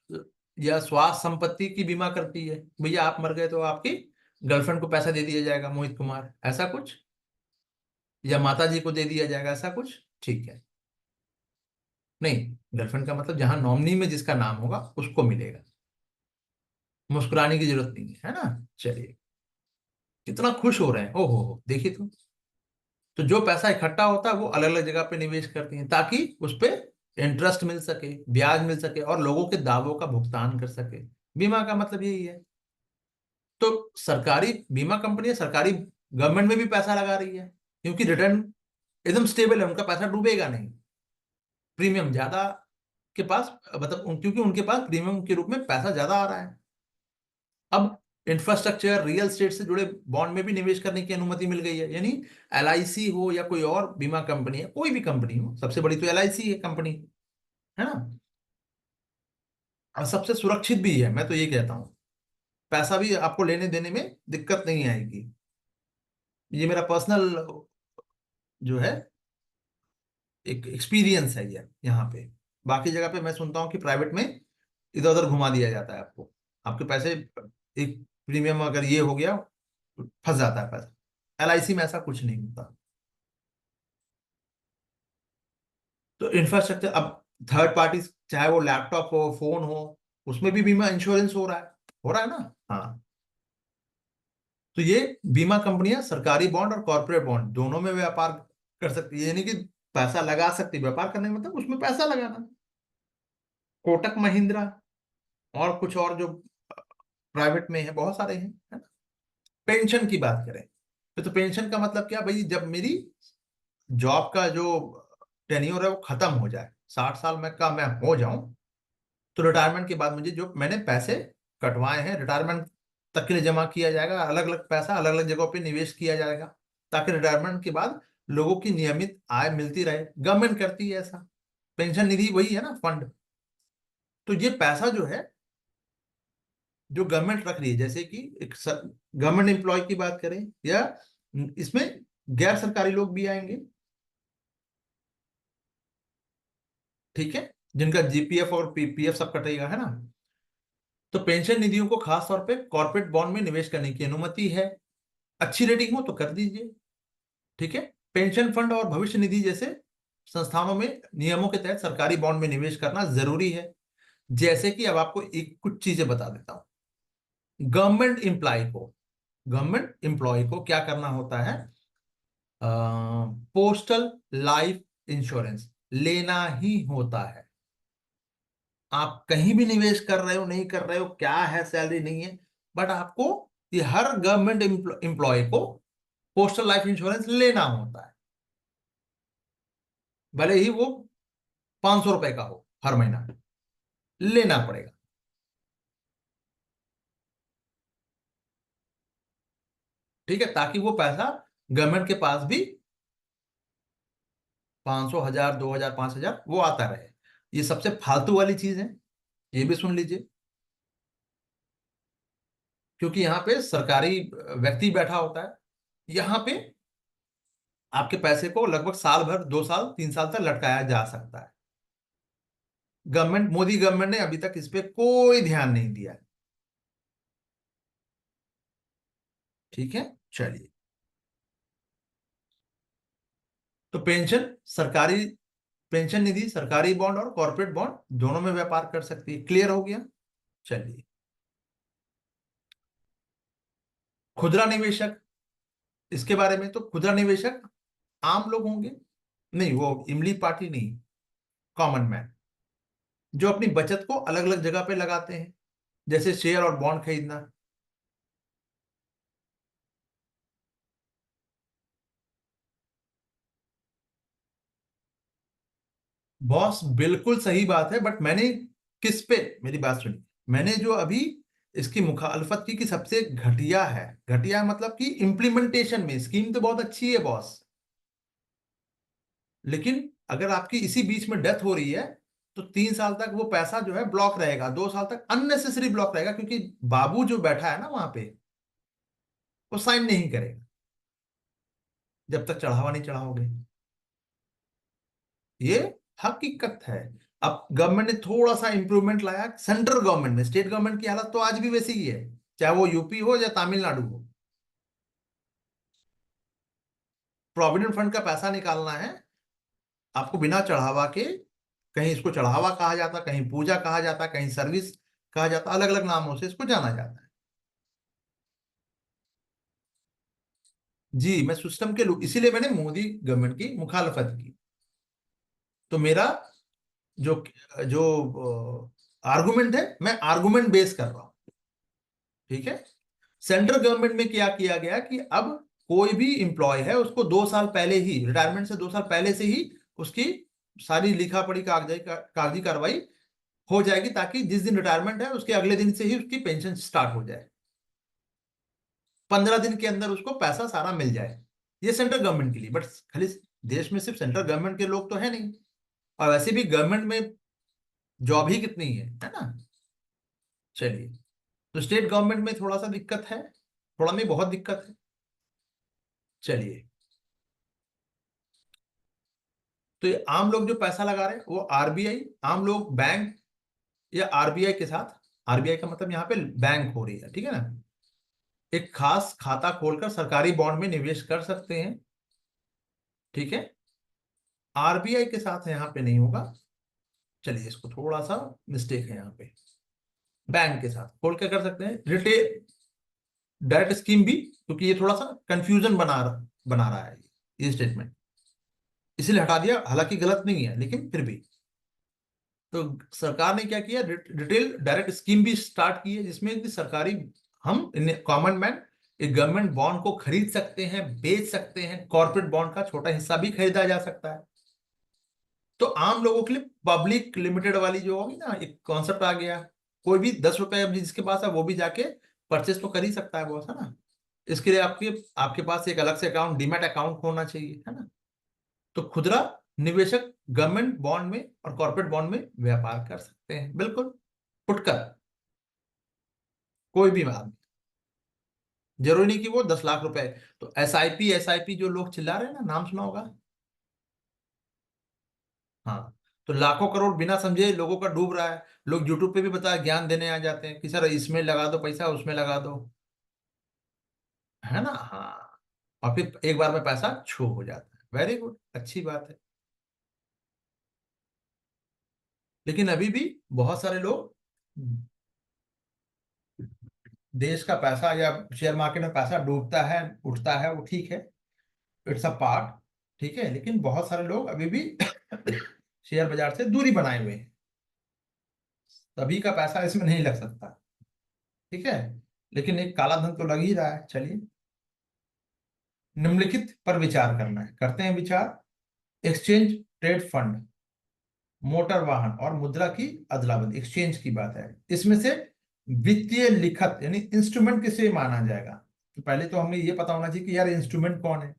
Speaker 1: या स्वास्थ्य संपत्ति की बीमा करती है। भैया आप मर गए तो आपकी गर्लफ्रेंड को पैसा दे दिया जाएगा, मोहित कुमार, ऐसा कुछ, या माता जी को दे दिया जाएगा, ऐसा कुछ, ठीक है। नहीं, गर्लफ्रेंड का मतलब जहां नॉमिनी में जिसका नाम होगा उसको मिलेगा। मुस्कुराने की जरूरत नहीं है ना। चलिए, कितना खुश हो रहे हैं, ओहो देखिए तो जो पैसा इकट्ठा होता है वो अलग अलग जगह पे निवेश करती हैं, ताकि उस पे इंटरेस्ट मिल सके, ब्याज मिल सके, और लोगों के दावों का भुगतान कर सके। बीमा का मतलब यही है। तो सरकारी बीमा कंपनी सरकारी गवर्नमेंट में भी पैसा लगा रही है, क्योंकि रिटर्न एकदम स्टेबल है, उनका पैसा डूबेगा नहीं। प्रीमियम ज्यादा के पास, मतलब क्योंकि उनके पास प्रीमियम के रूप में पैसा ज्यादा आ रहा है। अब इंफ्रास्ट्रक्चर, रियल एस्टेट से जुड़े बॉन्ड में भी निवेश करने की अनुमति मिल गई है। यानी एलआईसी हो या कोई और बीमा कंपनी है, कोई भी कंपनी हो, सबसे बड़ी तो एलआईसी है कंपनी, है ना, और सबसे सुरक्षित भी है। मैं तो ये कहता हूँ, पैसा भी आपको लेने देने में दिक्कत नहीं आएगी। ये मेरा पर्सनल जो है एक एक्सपीरियंस है ये यहाँ पे। बाकी जगह पे मैं सुनता हूँ कि प्राइवेट में इधर उधर घुमा दिया जाता है आपको, आपके पैसे, एक प्रीमियम अगर ये हो गया फंस जाता है पैसा। एलआईसी में ऐसा कुछ नहीं होता। तो इंफ्रास्ट्रक्चर, अब थर्ड पार्टी, चाहे वो लैपटॉप हो, फोन हो, उसमें भी बीमा इंश्योरेंस हो रहा है, हो रहा है ना। हाँ, तो ये बीमा कंपनियां सरकारी बॉन्ड और कॉर्पोरेट बॉन्ड दोनों में व्यापार कर सकती है। यानी कि पैसा लगा सकती है, व्यापार करने का मतलब उसमें पैसा लगाना। कोटक महिंद्रा और कुछ और जो प्राइवेट में है, बहुत सारे हैं, है ना। पेंशन की बात करें तो पेंशन का मतलब क्या भाई, जब मेरी जॉब का जो टेन्योर है वो खत्म हो जाए, 60 साल में का मैं हो जाऊं, तो रिटायरमेंट के बाद मुझे जो मैंने पैसे कटवाए हैं रिटायरमेंट तक के लिए जमा किया जाएगा, अलग अलग पैसा अलग अलग जगहों पे निवेश किया जाएगा, ताकि रिटायरमेंट के बाद लोगों की नियमित आय मिलती रहे। गवर्नमेंट करती है ऐसा, पेंशन निधि वही है ना, फंड। तो ये पैसा जो है, जो गवर्नमेंट रख रही है, जैसे कि एक गवर्नमेंट एम्प्लॉय की बात करें, या इसमें गैर सरकारी लोग भी आएंगे, ठीक है, जिनका जीपीएफ और पीपीएफ सब कटेगा, है ना। तो पेंशन निधियों को खास तौर पे कॉर्पोरेट बॉन्ड में निवेश करने की अनुमति है। अच्छी रेटिंग हो तो कर दीजिए, ठीक है। पेंशन फंड और भविष्य निधि जैसे संस्थानों में नियमों के तहत सरकारी बॉन्ड में निवेश करना जरूरी है। जैसे कि अब आपको एक कुछ चीजें बता देता हूं। गवर्नमेंट एम्प्लॉय को क्या करना होता है, पोस्टल लाइफ इंश्योरेंस लेना ही होता है। आप कहीं भी निवेश कर रहे हो नहीं कर रहे हो, क्या है सैलरी नहीं है, बट आपको, ये हर गवर्नमेंट एम्प्लॉय को पोस्टल लाइफ इंश्योरेंस लेना होता है, भले ही वो 500 रुपए का हो, हर महीना लेना पड़ेगा। ठीक है, ताकि वो पैसा गवर्नमेंट के पास भी 500, 1000, 2000, 5000 वो आता रहे। ये सबसे फालतू वाली चीज है, ये भी सुन लीजिए। क्योंकि यहाँ पे सरकारी व्यक्ति बैठा होता है, यहाँ पे आपके पैसे को लगभग साल भर, 2 साल 3 साल तक लटकाया जा सकता है। मोदी गवर्नमेंट ने अभी तक इस पे कोई ध्यान नहीं दिया है। ठीक है, चलिए। तो सरकारी पेंशन निधि सरकारी बॉन्ड और कॉर्पोरेट बॉन्ड दोनों में व्यापार कर सकती है। क्लियर हो गया। चलिए, खुदरा निवेशक, इसके बारे में, तो खुदरा निवेशक आम लोग होंगे, नहीं वो इमली पार्टी नहीं, कॉमन मैन, जो अपनी बचत को अलग अलग जगह पे लगाते हैं, जैसे शेयर और बॉन्ड खरीदना। बॉस बिल्कुल सही बात है, बट मैंने किस पे, मेरी बात सुनिए, मैंने जो अभी इसकी मुखालफत की कि सबसे घटिया है, घटिया मतलब कि इम्प्लीमेंटेशन में स्कीम तो बहुत अच्छी है बॉस, लेकिन अगर आपकी इसी बीच में डेथ हो रही है, तो 3 साल तक वो पैसा जो है ब्लॉक रहेगा, 2 साल तक अननेसेसरी ब्लॉक रहेगा, क्योंकि बाबू जो बैठा है ना वहां पे, वो साइन नहीं करेगा जब तक चढ़ावा नहीं चढ़ाओगे। ये हकीकत है। अब गवर्नमेंट ने थोड़ा सा इंप्रूवमेंट लाया सेंट्रल गवर्नमेंट में, स्टेट गवर्नमेंट की हालत तो आज भी वैसी ही है, चाहे वो यूपी हो या तमिलनाडु हो। प्रोविडेंट फंड का पैसा निकालना है आपको बिना चढ़ावा के, कहीं इसको चढ़ावा कहा जाता, कहीं पूजा कहा जाता, कहीं सर्विस कहा जाता, अलग अलग नामों से इसको जाना जाता है। जी, मैं सिस्टम के लोग, इसीलिए मैंने मोदी गवर्नमेंट की मुखालफत की। तो मेरा जो जो आर्गुमेंट है, मैं आर्गुमेंट बेस कर रहा हूं, ठीक है। सेंट्रल गवर्नमेंट में क्या किया गया कि अब कोई भी इंप्लॉय है उसको 2 साल पहले ही, रिटायरमेंट से 2 साल पहले से ही उसकी सारी लिखा पढ़ी कागजी कार्रवाई हो जाएगी, ताकि जिस दिन रिटायरमेंट है उसके अगले दिन से ही उसकी पेंशन स्टार्ट हो जाए। 15 दिन के अंदर उसको पैसा सारा मिल जाए। ये सेंट्रल गवर्नमेंट के लिए, बट खाली देश में सिर्फ सेंट्रल गवर्नमेंट के लोग तो है नहीं, और वैसे भी गवर्नमेंट में जॉब ही कितनी है ना। चलिए, तो स्टेट गवर्नमेंट में थोड़ा सा दिक्कत है, थोड़ा नहीं बहुत दिक्कत है। चलिए, तो ये आम लोग जो पैसा लगा रहे हैं वो आरबीआई, आम लोग बैंक या आरबीआई के साथ, आरबीआई का मतलब यहाँ पे बैंक हो रही है, ठीक है ना, एक खास खाता खोलकर सरकारी बॉन्ड में निवेश कर सकते हैं। ठीक है, आरबीआई के साथ यहाँ पे नहीं होगा। चलिए, इसको थोड़ा सा मिस्टेक है यहाँ पे, बैंक के साथ खोल के कर सकते हैं। रिटेल डायरेक्ट स्कीम भी, क्योंकि ये थोड़ा सा कंफ्यूजन बना रहा है ये स्टेटमेंट, इसीलिए हटा दिया, हालांकि गलत नहीं है लेकिन फिर भी। तो सरकार ने क्या किया, रिटेल डायरेक्ट स्कीम भी स्टार्ट की है, जिसमें कि सरकारी, हम कॉमन मैन एक गवर्नमेंट बॉन्ड को खरीद सकते हैं, बेच सकते हैं, कॉर्पोरेट बॉन्ड का छोटा हिस्सा भी खरीदा जा सकता है। तो आम लोगों के लिए पब्लिक लिमिटेड वाली जो होगी ना, एक कॉन्सेप्ट आ गया। कोई भी 10 रुपए अब जिसके पास है वो भी जाके परचेस तो कर ही सकता है बहुत, है ना। इसके लिए आपके आपके पास एक अलग से अकाउंट, डीमैट अकाउंट होना चाहिए, है ना। तो खुदरा निवेशक गवर्नमेंट बॉन्ड में और कॉर्पोरेट बॉन्ड में व्यापार कर सकते हैं, बिल्कुल फुटकर, कोई भी आदमी, जरूरी नहीं कि वो 10 लाख रुपए। तो एसआईपी एसआईपी जो लोग चिल्ला रहे हैं ना, नाम सुना होगा। हाँ, तो लाखों करोड़ बिना समझे लोगों का डूब रहा है। लोग यूट्यूब पे भी बता ज्ञान देने आ जाते हैं कि सर इसमें लगा दो पैसा, उसमें लगा दो, है ना। हाँ, और फिर एक बार में पैसा छू हो जाता है। वेरी गुड, अच्छी बात है। लेकिन अभी भी बहुत सारे लोग, देश का पैसा या शेयर मार्केट में पैसा डूबता है उठता है, वो ठीक है, इट्स अ पार्ट, ठीक है। लेकिन बहुत सारे लोग अभी भी शेयर बाजार से दूरी बनाए हुए हैं, तभी का पैसा इसमें नहीं लग सकता, ठीक है। लेकिन एक काला धन तो लग ही रहा है। चलिए, निम्नलिखित पर विचार करना है, करते हैं विचार। एक्सचेंज ट्रेड फंड, मोटर वाहन और मुद्रा की अदला बदली, एक्सचेंज की बात है। इसमें से वित्तीय लिखत यानी इंस्ट्रूमेंट किसे माना जाएगा। तो पहले तो हमें ये पता होना चाहिए कि यार इंस्ट्रूमेंट कौन है,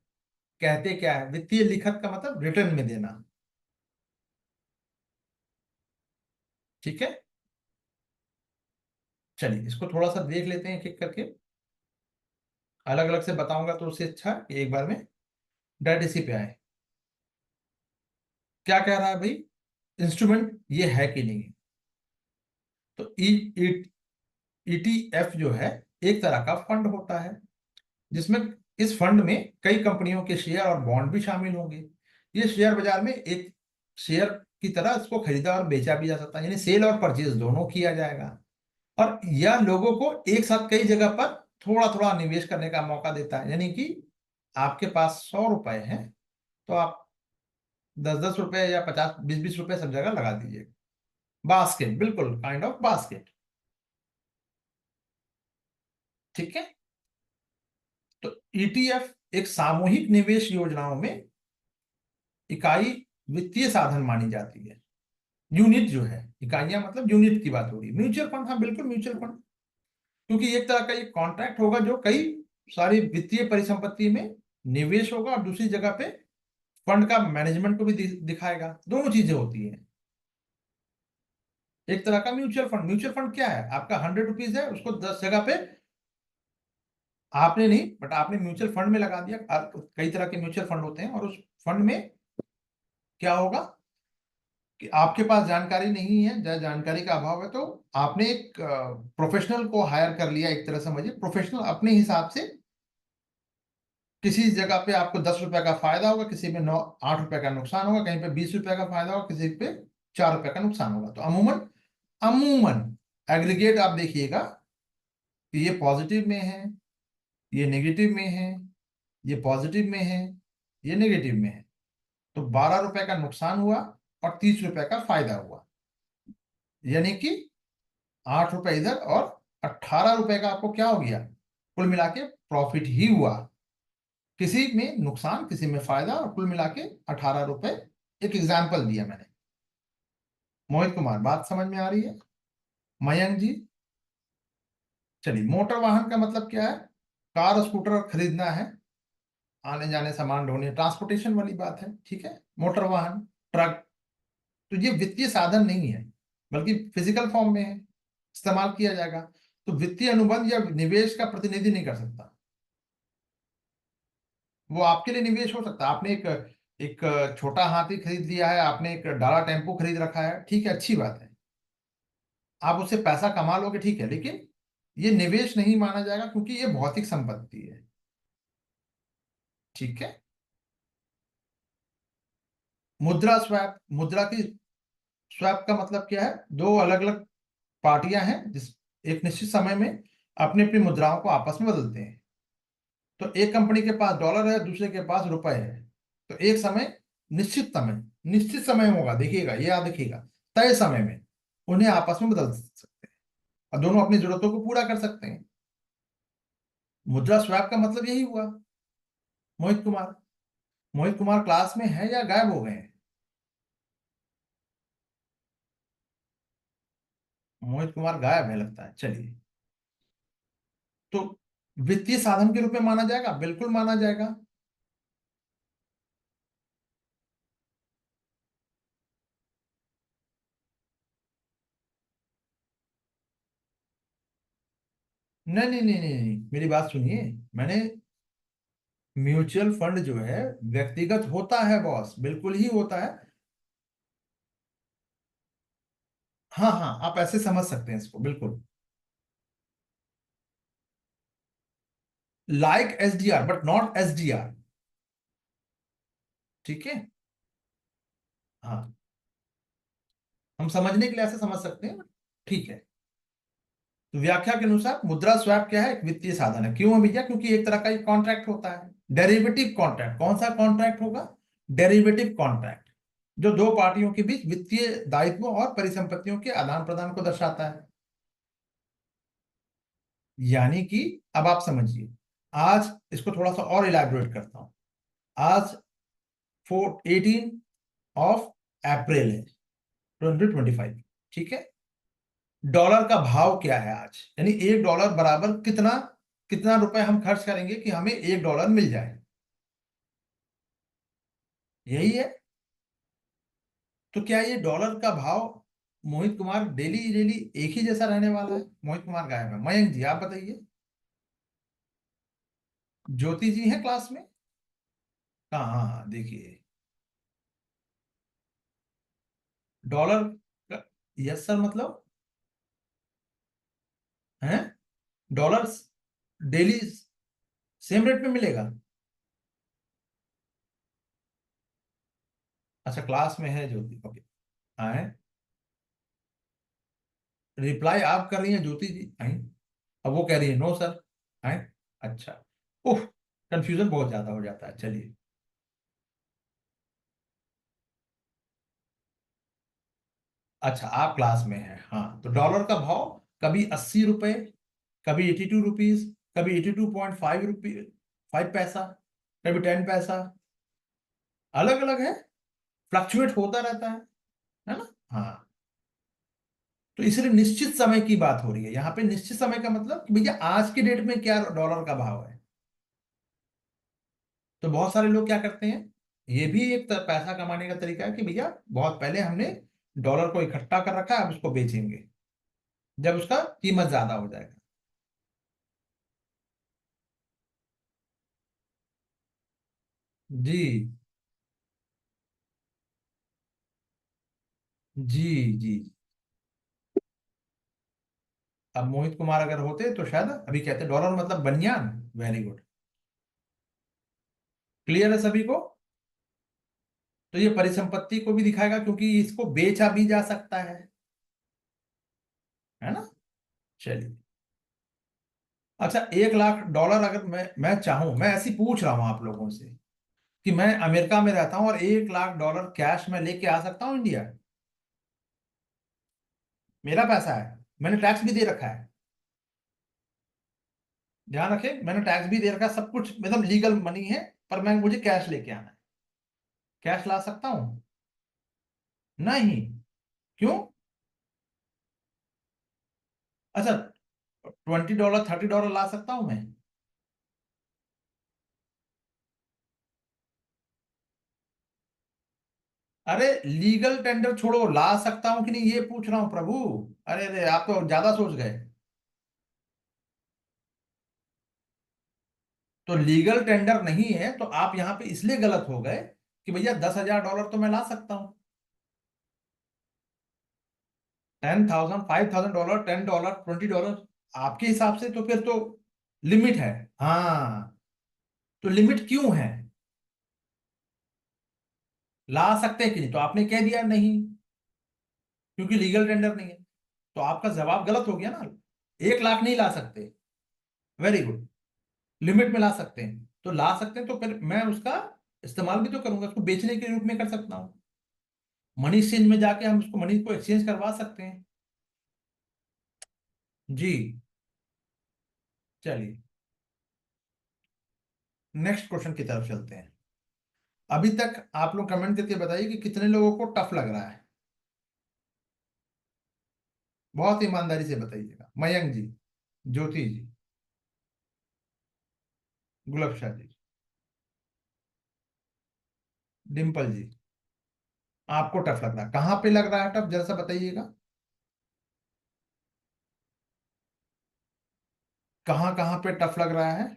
Speaker 1: कहते क्या है। वित्तीय लिखत का मतलब रिटर्न में देना, ठीक है। चलिए, इसको थोड़ा सा देख लेते हैं एक एक करके, अलग अलग से बताऊंगा तो उससे अच्छा कि एक बार में डायरेक्ट इसी पे आए। क्या कह रहा है भाई, इंस्ट्रूमेंट ये है कि नहीं। तो ईटीएफ जो है एक तरह का फंड होता है, जिसमें इस फंड में कई कंपनियों के शेयर और बॉन्ड भी शामिल होंगे। ये शेयर बाजार में एक शेयर की तरह इसको खरीदा और बेचा भी जा सकता है, यानी सेल और परचेज दोनों किया जाएगा। और यह लोगों को एक साथ कई जगह पर थोड़ा थोड़ा निवेश करने का मौका देता है। यानी कि आपके पास 100 रुपए हैं, तो आप 10-10 रुपए या 50-20-20 रुपए सब जगह लगा दीजिए। बास्केट, बिल्कुल काइंड ऑफ बास्केट, ठीक है। तो ईटीएफ एक सामूहिक निवेश योजनाओं में इकाई वित्तीय साधन मानी जाती है। यूनिट जो है, इकाइयां मतलब यूनिट की बात हो रही है। म्यूचुअल फंड, हाँ बिल्कुल म्यूचुअल फंड, क्योंकि एक तरह का एक कॉन्ट्रैक्ट होगा जो कई सारी वित्तीय परिसंपत्ति में निवेश होगा, और दूसरी जगह पे फंड का मैनेजमेंट को भी दिखाएगा। दोनों चीजें होती हैं। एक तरह का म्यूचुअल फंड, म्यूचुअल फंड क्या है, आपका 100 रुपीज है, उसको 10 जगह पे आपने नहीं, बट आपने म्यूचुअल फंड में लगा दिया। कई तरह के म्यूचुअल फंड होते हैं, और उस फंड में क्या होगा कि आपके पास जानकारी नहीं है या जानकारी का अभाव है, तो आपने एक प्रोफेशनल को हायर कर लिया, एक तरह समझिए प्रोफेशनल अपने हिसाब से। किसी जगह पे आपको 10 रुपए का फायदा होगा, किसी में 8 रुपए का नुकसान होगा, कहीं पे 20 रुपए का फायदा होगा, किसी पे 4 रुपए का नुकसान होगा। तो अमूमन अमूमन एग्रीगेट आप देखिएगा कि ये पॉजिटिव में है, ये नेगेटिव में है, ये पॉजिटिव में है, ये नेगेटिव में है। तो 12 रुपए का नुकसान हुआ और 30 रुपए का फायदा हुआ, यानी कि 8 रुपए इधर और 18 रुपए का आपको क्या हो गया, कुल मिला के प्रॉफिट ही हुआ। किसी में नुकसान, किसी में फायदा, और कुल मिला के 18 रुपए। एक एग्जाम्पल दिया मैंने। मोहित कुमार, बात समझ में आ रही है। मयंक जी, चलिए, मोटर वाहन का मतलब क्या है। कार स्कूटर खरीदना है, आने जाने सामान ढोने, ट्रांसपोर्टेशन वाली बात है, ठीक है, मोटर वाहन, ट्रक। तो ये वित्तीय साधन नहीं है, बल्कि फिजिकल फॉर्म में है, इस्तेमाल किया जाएगा। तो वित्तीय अनुबंध या निवेश का प्रतिनिधि नहीं कर सकता। वो आपके लिए निवेश हो सकता है। आपने एक एक छोटा हाथी खरीद लिया है, आपने एक डाला टेम्पो खरीद रखा है, ठीक है, अच्छी बात है, आप उससे पैसा कमा लोगे, ठीक है, लेकिन ये निवेश नहीं माना जाएगा क्योंकि ये भौतिक संपत्ति है। ठीक है। मुद्रा स्वैप, मुद्रा की स्वैप का मतलब क्या है? दो अलग अलग पार्टियां हैं जिस एक निश्चित समय में अपनी अपनी मुद्राओं को आपस में बदलते हैं। तो एक कंपनी के पास डॉलर है, दूसरे के पास रुपए है। तो एक समय, निश्चित समय होगा, देखिएगा, ये याद रखिएगा, तय समय में उन्हें आपस में बदल सकते हैं और दोनों अपनी जरूरतों को पूरा कर सकते हैं। मुद्रा स्वैप का मतलब यही हुआ। मोहित कुमार, मोहित कुमार क्लास में है या गायब हो गए हैं? मोहित कुमार गायब है लगता है, चलिए। तो वित्तीय साधन के रूप में माना जाएगा, बिल्कुल माना जाएगा। नहीं नहीं नहीं नहीं नहीं, मेरी बात सुनिए। मैंने, म्यूचुअल फंड जो है व्यक्तिगत होता है बॉस, बिल्कुल ही होता है। हाँ हाँ, आप ऐसे समझ सकते हैं इसको, बिल्कुल। Like SDR but not SDR. ठीक है। हाँ, हम समझने के लिए ऐसे समझ सकते हैं, ठीक है। तो व्याख्या के अनुसार मुद्रा स्वैप क्या है? एक वित्तीय साधन है। क्यों है भैया? क्योंकि एक तरह का एक कॉन्ट्रैक्ट होता है, डेरिवेटिव कॉन्ट्रैक्ट। कौन सा कॉन्ट्रैक्ट होगा? डेरिवेटिव कॉन्ट्रैक्ट, जो दो पार्टियों के बीच वित्तीय दायित्वों और परिसंपत्तियों के आदान प्रदान को दर्शाता है। यानी कि, अब आप समझिए, आज इसको थोड़ा सा और इलैबोरेट करता हूं। आज 18 ऑफ अप्रैल है, 2025। ठीक है। डॉलर का भाव क्या है आज? यानी एक डॉलर बराबर कितना, कितना रुपए हम खर्च करेंगे कि हमें एक डॉलर मिल जाए? यही है। तो क्या ये डॉलर का भाव, मोहित कुमार डेली डेली एक ही जैसा रहने वाला है? मोहित कुमार गायब है। मयंक जी आप बताइए। ज्योति जी हैं क्लास में? हाँ हाँ हाँ, देखिए, डॉलर का, यस सर, मतलब है, डॉलर डेली सेम रेट पे मिलेगा? अच्छा, क्लास में है ज्योति, ओके। हाँ, रिप्लाई आप कर रही हैं ज्योति जी, आई। अब वो कह रही है नो सर, आई। अच्छा, उफ, कंफ्यूजन बहुत ज्यादा हो जाता है, चलिए। अच्छा, आप क्लास में हैं, हाँ। तो डॉलर का भाव कभी 80 रुपए, कभी 82 रुपीज, कभी 82.5 रुपी, 5 पैसा, कभी 10 पैसा, अलग अलग है, फ्लक्चुएट होता रहता है ना? हाँ। तो इसलिए निश्चित समय की बात हो रही है यहाँ पे। निश्चित समय का मतलब कि भैया आज के डेट में क्या डॉलर का भाव है। तो बहुत सारे लोग क्या करते हैं, ये भी एक पैसा कमाने का तरीका है कि भैया बहुत पहले हमने डॉलर को इकट्ठा कर रखा है, अब उसको बेचेंगे जब उसका कीमत ज्यादा हो जाएगा। जी जी जी। अब मोहित कुमार अगर होते तो शायद अभी कहते डॉलर मतलब बनियान। Very good. क्लियर है सभी को? तो ये परिसंपत्ति को भी दिखाएगा क्योंकि इसको बेचा भी जा सकता है ना? चलिए। अच्छा, 1 लाख डॉलर अगर मैं चाहूं, मैं ऐसी पूछ रहा हूं आप लोगों से कि मैं अमेरिका में रहता हूं और 1 लाख डॉलर कैश में लेके आ सकता हूं इंडिया? मेरा पैसा है, मैंने टैक्स भी दे रखा है। ध्यान रखें, मैंने टैक्स भी दे रखा है, सब कुछ मतलब लीगल मनी है। पर मैं, मुझे कैश लेके आना है। कैश ला सकता हूं? नहीं। क्यों? अच्छा, $20, $30 ला सकता हूं मैं? अरे लीगल टेंडर छोड़ो, ला सकता हूं कि नहीं ये पूछ रहा हूं प्रभु। अरे अरे आप तो ज्यादा सोच गए। तो लीगल टेंडर नहीं है तो आप यहां पे इसलिए गलत हो गए कि भैया $10,000 तो मैं ला सकता हूं। 10,000, $5,000, $10, $20 आपके हिसाब से तो फिर तो लिमिट है। हाँ, तो लिमिट क्यों है? ला सकते हैं कि नहीं, तो आपने कह दिया नहीं, क्योंकि लीगल टेंडर नहीं है। तो आपका जवाब गलत हो गया ना। 1 लाख नहीं ला सकते। Very good. लिमिट में ला सकते हैं, तो ला सकते हैं तो फिर मैं उसका इस्तेमाल भी तो करूंगा, उसको बेचने के रूप में कर सकता हूँ। मनी एक्सचेंज में जाके हम उसको मनी को एक्सचेंज करवा सकते हैं। जी। चलिए नेक्स्ट क्वेश्चन की तरफ चलते हैं। अभी तक आप लोग कमेंट करके बताइए कि कितने लोगों को टफ लग रहा है। बहुत ईमानदारी से बताइएगा। मयंक जी, ज्योति जी, गुलाबशाह जी, डिम्पल जी, आपको टफ लग रहा है, कहाँ पे लग रहा है टफ जरा सा बताइएगा। कहाँ कहाँ पे टफ लग रहा है?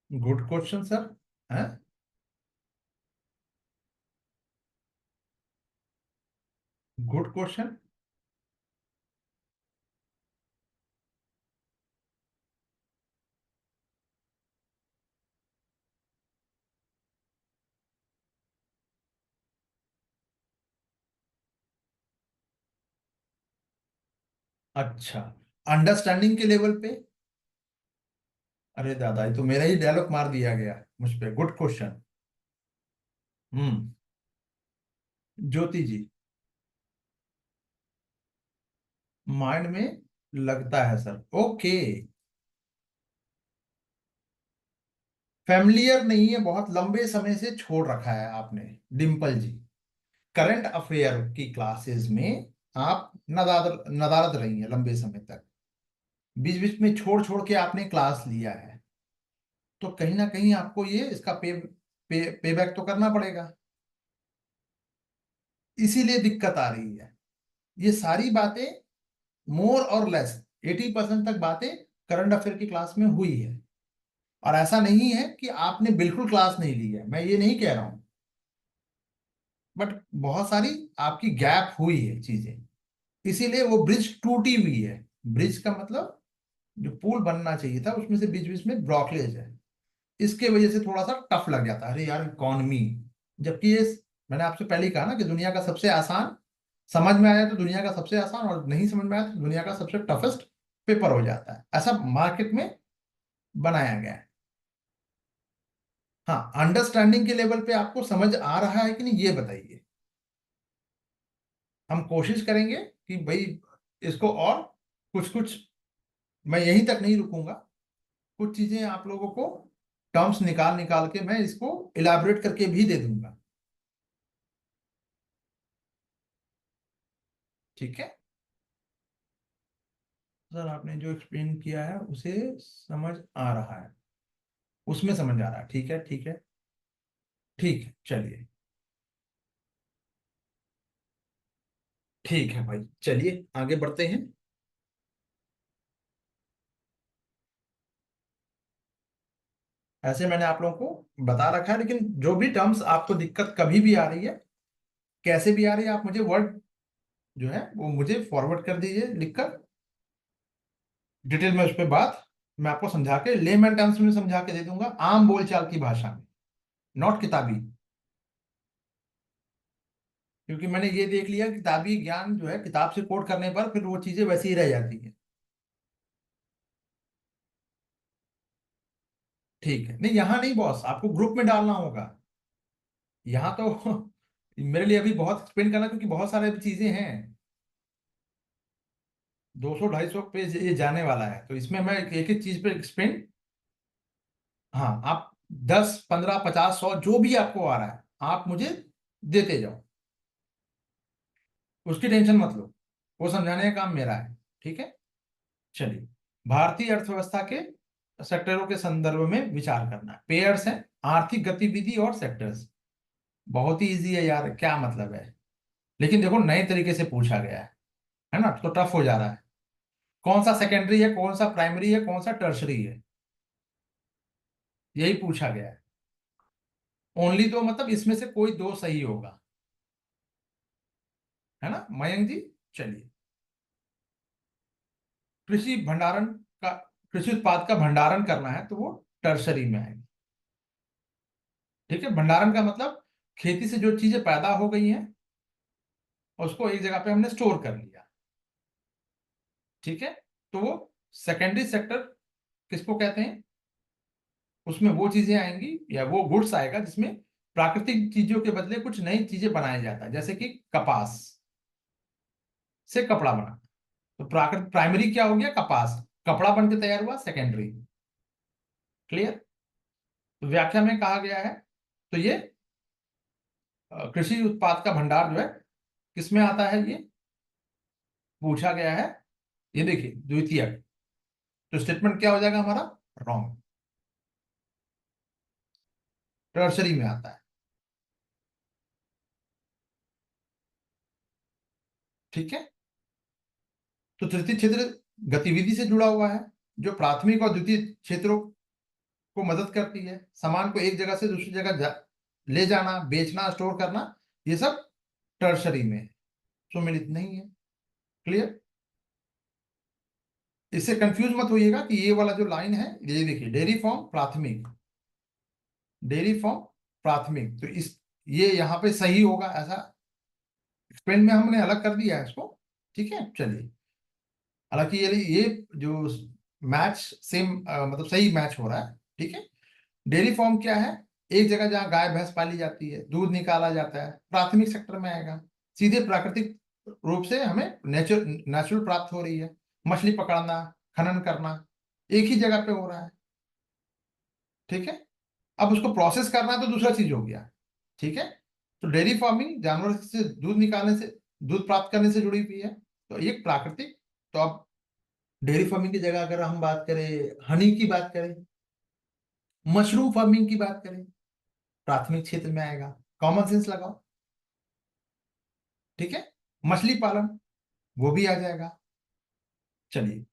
Speaker 1: Good question sir. है। Good question. अच्छा, अंडरस्टैंडिंग के लेवल पे। अरे दादा, ये तो मेरा ही डायलॉग मार दिया गया मुझ पे। Good question. Hmm. Jyoti ji, mind में लगता है सर। ओके। फैमिलियर नहीं है, बहुत लंबे समय से छोड़ रखा है आपने। डिम्पल जी, करंट अफेयर की क्लासेस में आप नदारद नदारद रही हैं लंबे समय तक। बीच बीच में छोड़ छोड़ के आपने क्लास लिया है, तो कहीं ना कहीं आपको ये इसका पे बैक तो करना पड़ेगा। इसीलिए दिक्कत आ रही है। ये सारी बातें मोर और लेस 80% तक बातें करंट अफेयर की क्लास में हुई है। और ऐसा नहीं है कि आपने बिल्कुल क्लास नहीं ली है, मैं ये नहीं कह रहा हूं। बट बहुत सारी आपकी गैप हुई है चीजें, इसीलिए वो ब्रिज टूटी हुई है। ब्रिज का मतलब जो पुल बनना चाहिए था उसमें से बीच बीच में ब्लॉकेज है। इसके वजह से थोड़ा सा टफ लग जाता है। अरे यार इकॉनमी, जबकि ये मैंने आपसे पहले ही कहा ना कि दुनिया का सबसे आसान, समझ में आया तो दुनिया का सबसे आसान, और नहीं समझ में आया तो दुनिया का सबसे टफेस्ट पेपर हो जाता है। ऐसा मार्केट में बनाया गया है। हाँ, अंडरस्टैंडिंग के लेवल पे आपको समझ आ रहा है कि नहीं ये बताइए। हम कोशिश करेंगे कि भाई इसको और कुछ कुछ, मैं यहीं तक नहीं रुकूंगा। कुछ चीजें आप लोगों को टर्म्स निकाल निकाल के मैं इसको इलाबरेट करके भी दे दूंगा। ठीक है सर, आपने जो एक्सप्लेन किया है उसे समझ आ रहा है, उसमें समझ आ रहा है। ठीक है ठीक है। ठीक है चलिए। ठीक है भाई, चलिए आगे बढ़ते हैं। ऐसे मैंने आप लोगों को बता रखा है, लेकिन जो भी टर्म्स आपको दिक्कत कभी भी आ रही है, कैसे भी आ रही है, आप मुझे वर्ड जो है वो मुझे फॉरवर्ड कर दीजिए लिखकर। डिटेल में उस पर बात मैं आपको समझा के लेमैन टर्म्स में समझा के दे दूंगा, आम बोलचाल की भाषा में, नॉट किताबी। क्योंकि मैंने ये देख लिया कि किताबी ज्ञान जो है किताब से कोट करने पर फिर वो चीजें वैसी ही रह जाती हैं। ठीक है, नहीं यहाँ नहीं बॉस, आपको ग्रुप में डालना होगा। यहाँ तो मेरे लिए अभी बहुत एक्सप्लेन करना, क्योंकि बहुत सारे चीजें हैं। 200-250 पेज ये जाने वाला है, तो इसमें मैं एक एक चीज पे एक्सप्लेन। हाँ, आप 10, 15, 50, 100 जो भी आपको आ रहा है आप मुझे देते जाओ। उसकी टेंशन मत लो, वो समझाने का काम मेरा है, ठीक है। चलिए, भारतीय अर्थव्यवस्था के सेक्टरों के संदर्भ में विचार करना है। पेयर्स है आर्थिक गतिविधि और सेक्टर्स। बहुत ही इजी है यार, क्या मतलब है। लेकिन देखो नए तरीके से पूछा गया है ना, तो टफ हो जा रहा है। कौन सा सेकेंडरी है, कौन सा प्राइमरी है, कौन सा टर्सरी है, यही पूछा गया है। ओनली दो मतलब इसमें से कोई दो सही होगा, है ना मयंक जी। चलिए, कृषि भंडारण का, कृषि उत्पाद का भंडारण करना है तो वो टर्सरी में आएगा। ठीक है, भंडारण का मतलब खेती से जो चीजें पैदा हो गई हैं उसको एक जगह पे हमने स्टोर कर लिया। ठीक है, तो वो सेकेंडरी सेक्टर किसको कहते हैं, उसमें वो चीजें आएंगी या वो गुड्स आएगा जिसमें प्राकृतिक चीजों के बदले कुछ नई चीजें बनाया जाता है, जैसे कि कपास से कपड़ा बना। तो प्राकृतिक प्राइमरी क्या हो गया, कपास, कपड़ा बन के तैयार हुआ सेकेंडरी। क्लियर। तो व्याख्या में कहा गया है, तो ये कृषि उत्पाद का भंडार जो है किसमें आता है, ये पूछा गया है। ये देखिए द्वितीय, तो स्टेटमेंट क्या हो जाएगा हमारा, रॉन्ग, टर्सरी में आता है। ठीक है, तो तृतीय क्षेत्र गतिविधि से जुड़ा हुआ है, जो प्राथमिक और द्वितीय क्षेत्रों को मदद करती है। सामान को एक जगह से दूसरी जगह ले जाना, बेचना, स्टोर करना, ये सब टर्सरी में है, सुमेलित नहीं है। क्लियर। इससे कंफ्यूज मत होइएगा कि ये वाला जो लाइन है, ये देखिए डेयरी फार्म प्राथमिक, डेयरी फार्म प्राथमिक, तो इस ये यहाँ पे सही होगा, ऐसा एक्सपेंड में हमने अलग कर दिया है इसको। ठीक है, चलिए, हालांकि ये जो मैच सेम मतलब सही मैच हो रहा है। ठीक है, डेयरी फार्म क्या है, एक जगह जहाँ गाय भैंस पाली जाती है, दूध निकाला जाता है, प्राथमिक सेक्टर में आएगा। सीधे प्राकृतिक रूप से हमें नेचुरल प्राप्त हो रही है, मछली पकड़ना, खनन करना एक ही जगह पे हो रहा है। ठीक है, अब उसको प्रोसेस करना है तो दूसरा चीज हो गया। ठीक है, तो डेयरी फार्मिंग जानवर से दूध निकालने से, दूध प्राप्त करने से जुड़ी हुई है, तो ये प्राकृतिक। तो अब डेयरी फार्मिंग की जगह अगर हम बात करें, हनी की बात करें, मशरूम फार्मिंग की बात करें, प्राथमिक क्षेत्र में आएगा। कॉमन सेंस लगाओ। ठीक है, मछली पालन, वो भी आ जाएगा। चलिए,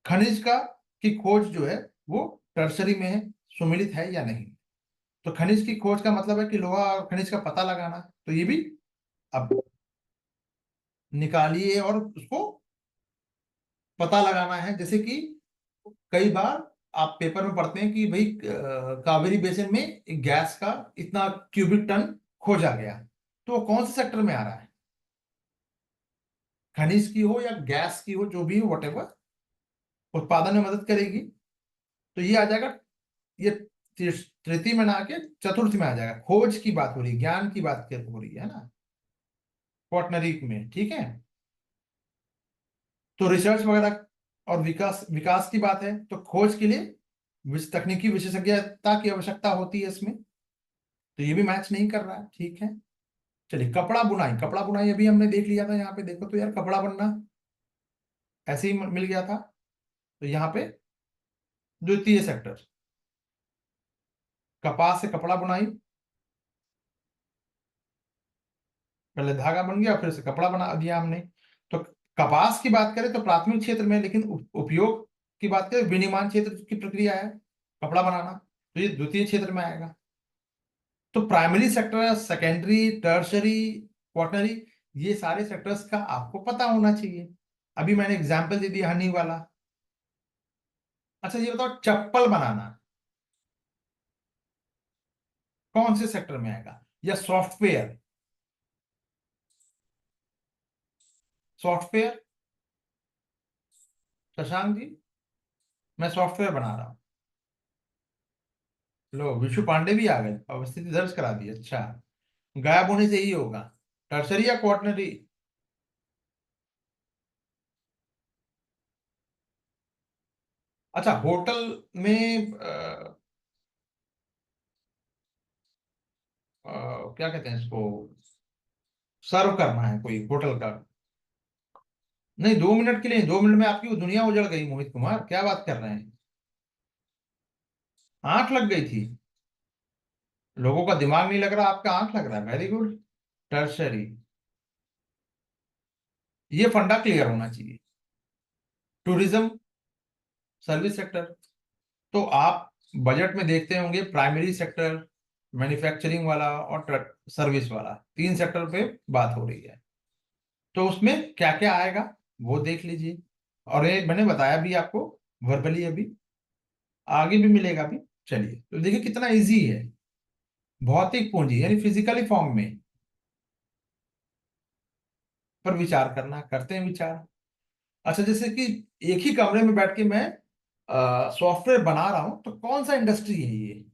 Speaker 1: खनिज का की खोज जो है वो टर्सरी में है, सुमेलित है या नहीं। तो खनिज की खोज का मतलब है कि लोहा और खनिज का पता लगाना, तो ये भी अब निकालिए और उसको पता लगाना है। जैसे कि कई बार आप पेपर में पढ़ते हैं कि भाई कावेरी बेसिन में एक गैस का इतना क्यूबिक टन खोजा गया, तो वो कौन से सेक्टर में आ रहा है, खनिज की हो या गैस की हो, जो भी हो वटेवर, उत्पादन में मदद करेगी। तो ये आ जाएगा, ये तृतीय में ना आके चतुर्थ में आ जाएगा। खोज की बात हो रही है, ज्ञान की बात हो रही है ना, क्वाटनरी में। ठीक है, तो रिसर्च वगैरह और विकास विकास की बात है, तो खोज के लिए तकनीकी विशेषज्ञता की आवश्यकता होती है इसमें। तो ये भी मैच नहीं कर रहा है। ठीक है, चलिए, कपड़ा बुनाई, कपड़ा बुनाई अभी हमने देख लिया था। यहाँ पे देखो तो यार, कपड़ा बनना ऐसे ही मिल गया था। तो यहाँ पे द्वितीय सेक्टर, कपास से कपड़ा बुनाई, पहले धागा बन गया फिर से कपड़ा बना दिया हमने। तो कपास की बात करें तो प्राथमिक क्षेत्र में, लेकिन उपयोग की बात करें विनिर्माण क्षेत्र की प्रक्रिया है कपड़ा बनाना, तो ये द्वितीय क्षेत्र में आएगा। तो primary sector, secondary, tertiary, quaternary, ये सारे सेक्टर्स का आपको पता होना चाहिए। अभी मैंने एग्जांपल दे दिया हनी वाला। अच्छा ये बताओ, चप्पल बनाना कौन से सेक्टर में आएगा, या सॉफ्टवेयर, सॉफ्टवेयर, शशांक जी, मैं सॉफ्टवेयर बना रहा हूँ। लो, विशु पांडे भी आ गए, अवस्थिति दर्ज करा दी। अच्छा, गायब होने से ही होगा, टर्सरी या क्वार्टनरी। अच्छा, होटल में क्या कहते हैं इसको, सर्व करना है कोई होटल का। नहीं, 2 मिनट के लिए, 2 मिनट में आपकी वो दुनिया उजड़ गई मोहित कुमार, क्या बात कर रहे हैं। आंख लग गई थी। लोगों का दिमाग नहीं लग रहा, आपका आंख लग रहा है, वेरी गुड। टर्शरी, ये फंडा क्लियर होना चाहिए। टूरिज्म, सर्विस सेक्टर, तो आप बजट में देखते होंगे प्राइमरी सेक्टर, मैन्युफैक्चरिंग वाला और सर्विस वाला, 3 सेक्टर पे बात हो रही है। तो उसमें क्या क्या आएगा वो देख लीजिए। और ये मैंने बताया भी आपको वर्बली अभी, आगे भी मिलेगा भी। चलिए तो देखिए कितना इजी है। भौतिक पूंजी यानी फिजिकली फॉर्म में पर विचार करना, करते हैं विचार। अच्छा, जैसे कि एक ही कमरे में बैठ के मैं सॉफ्टवेयर बना रहा हूं, तो कौन सा इंडस्ट्री है ये।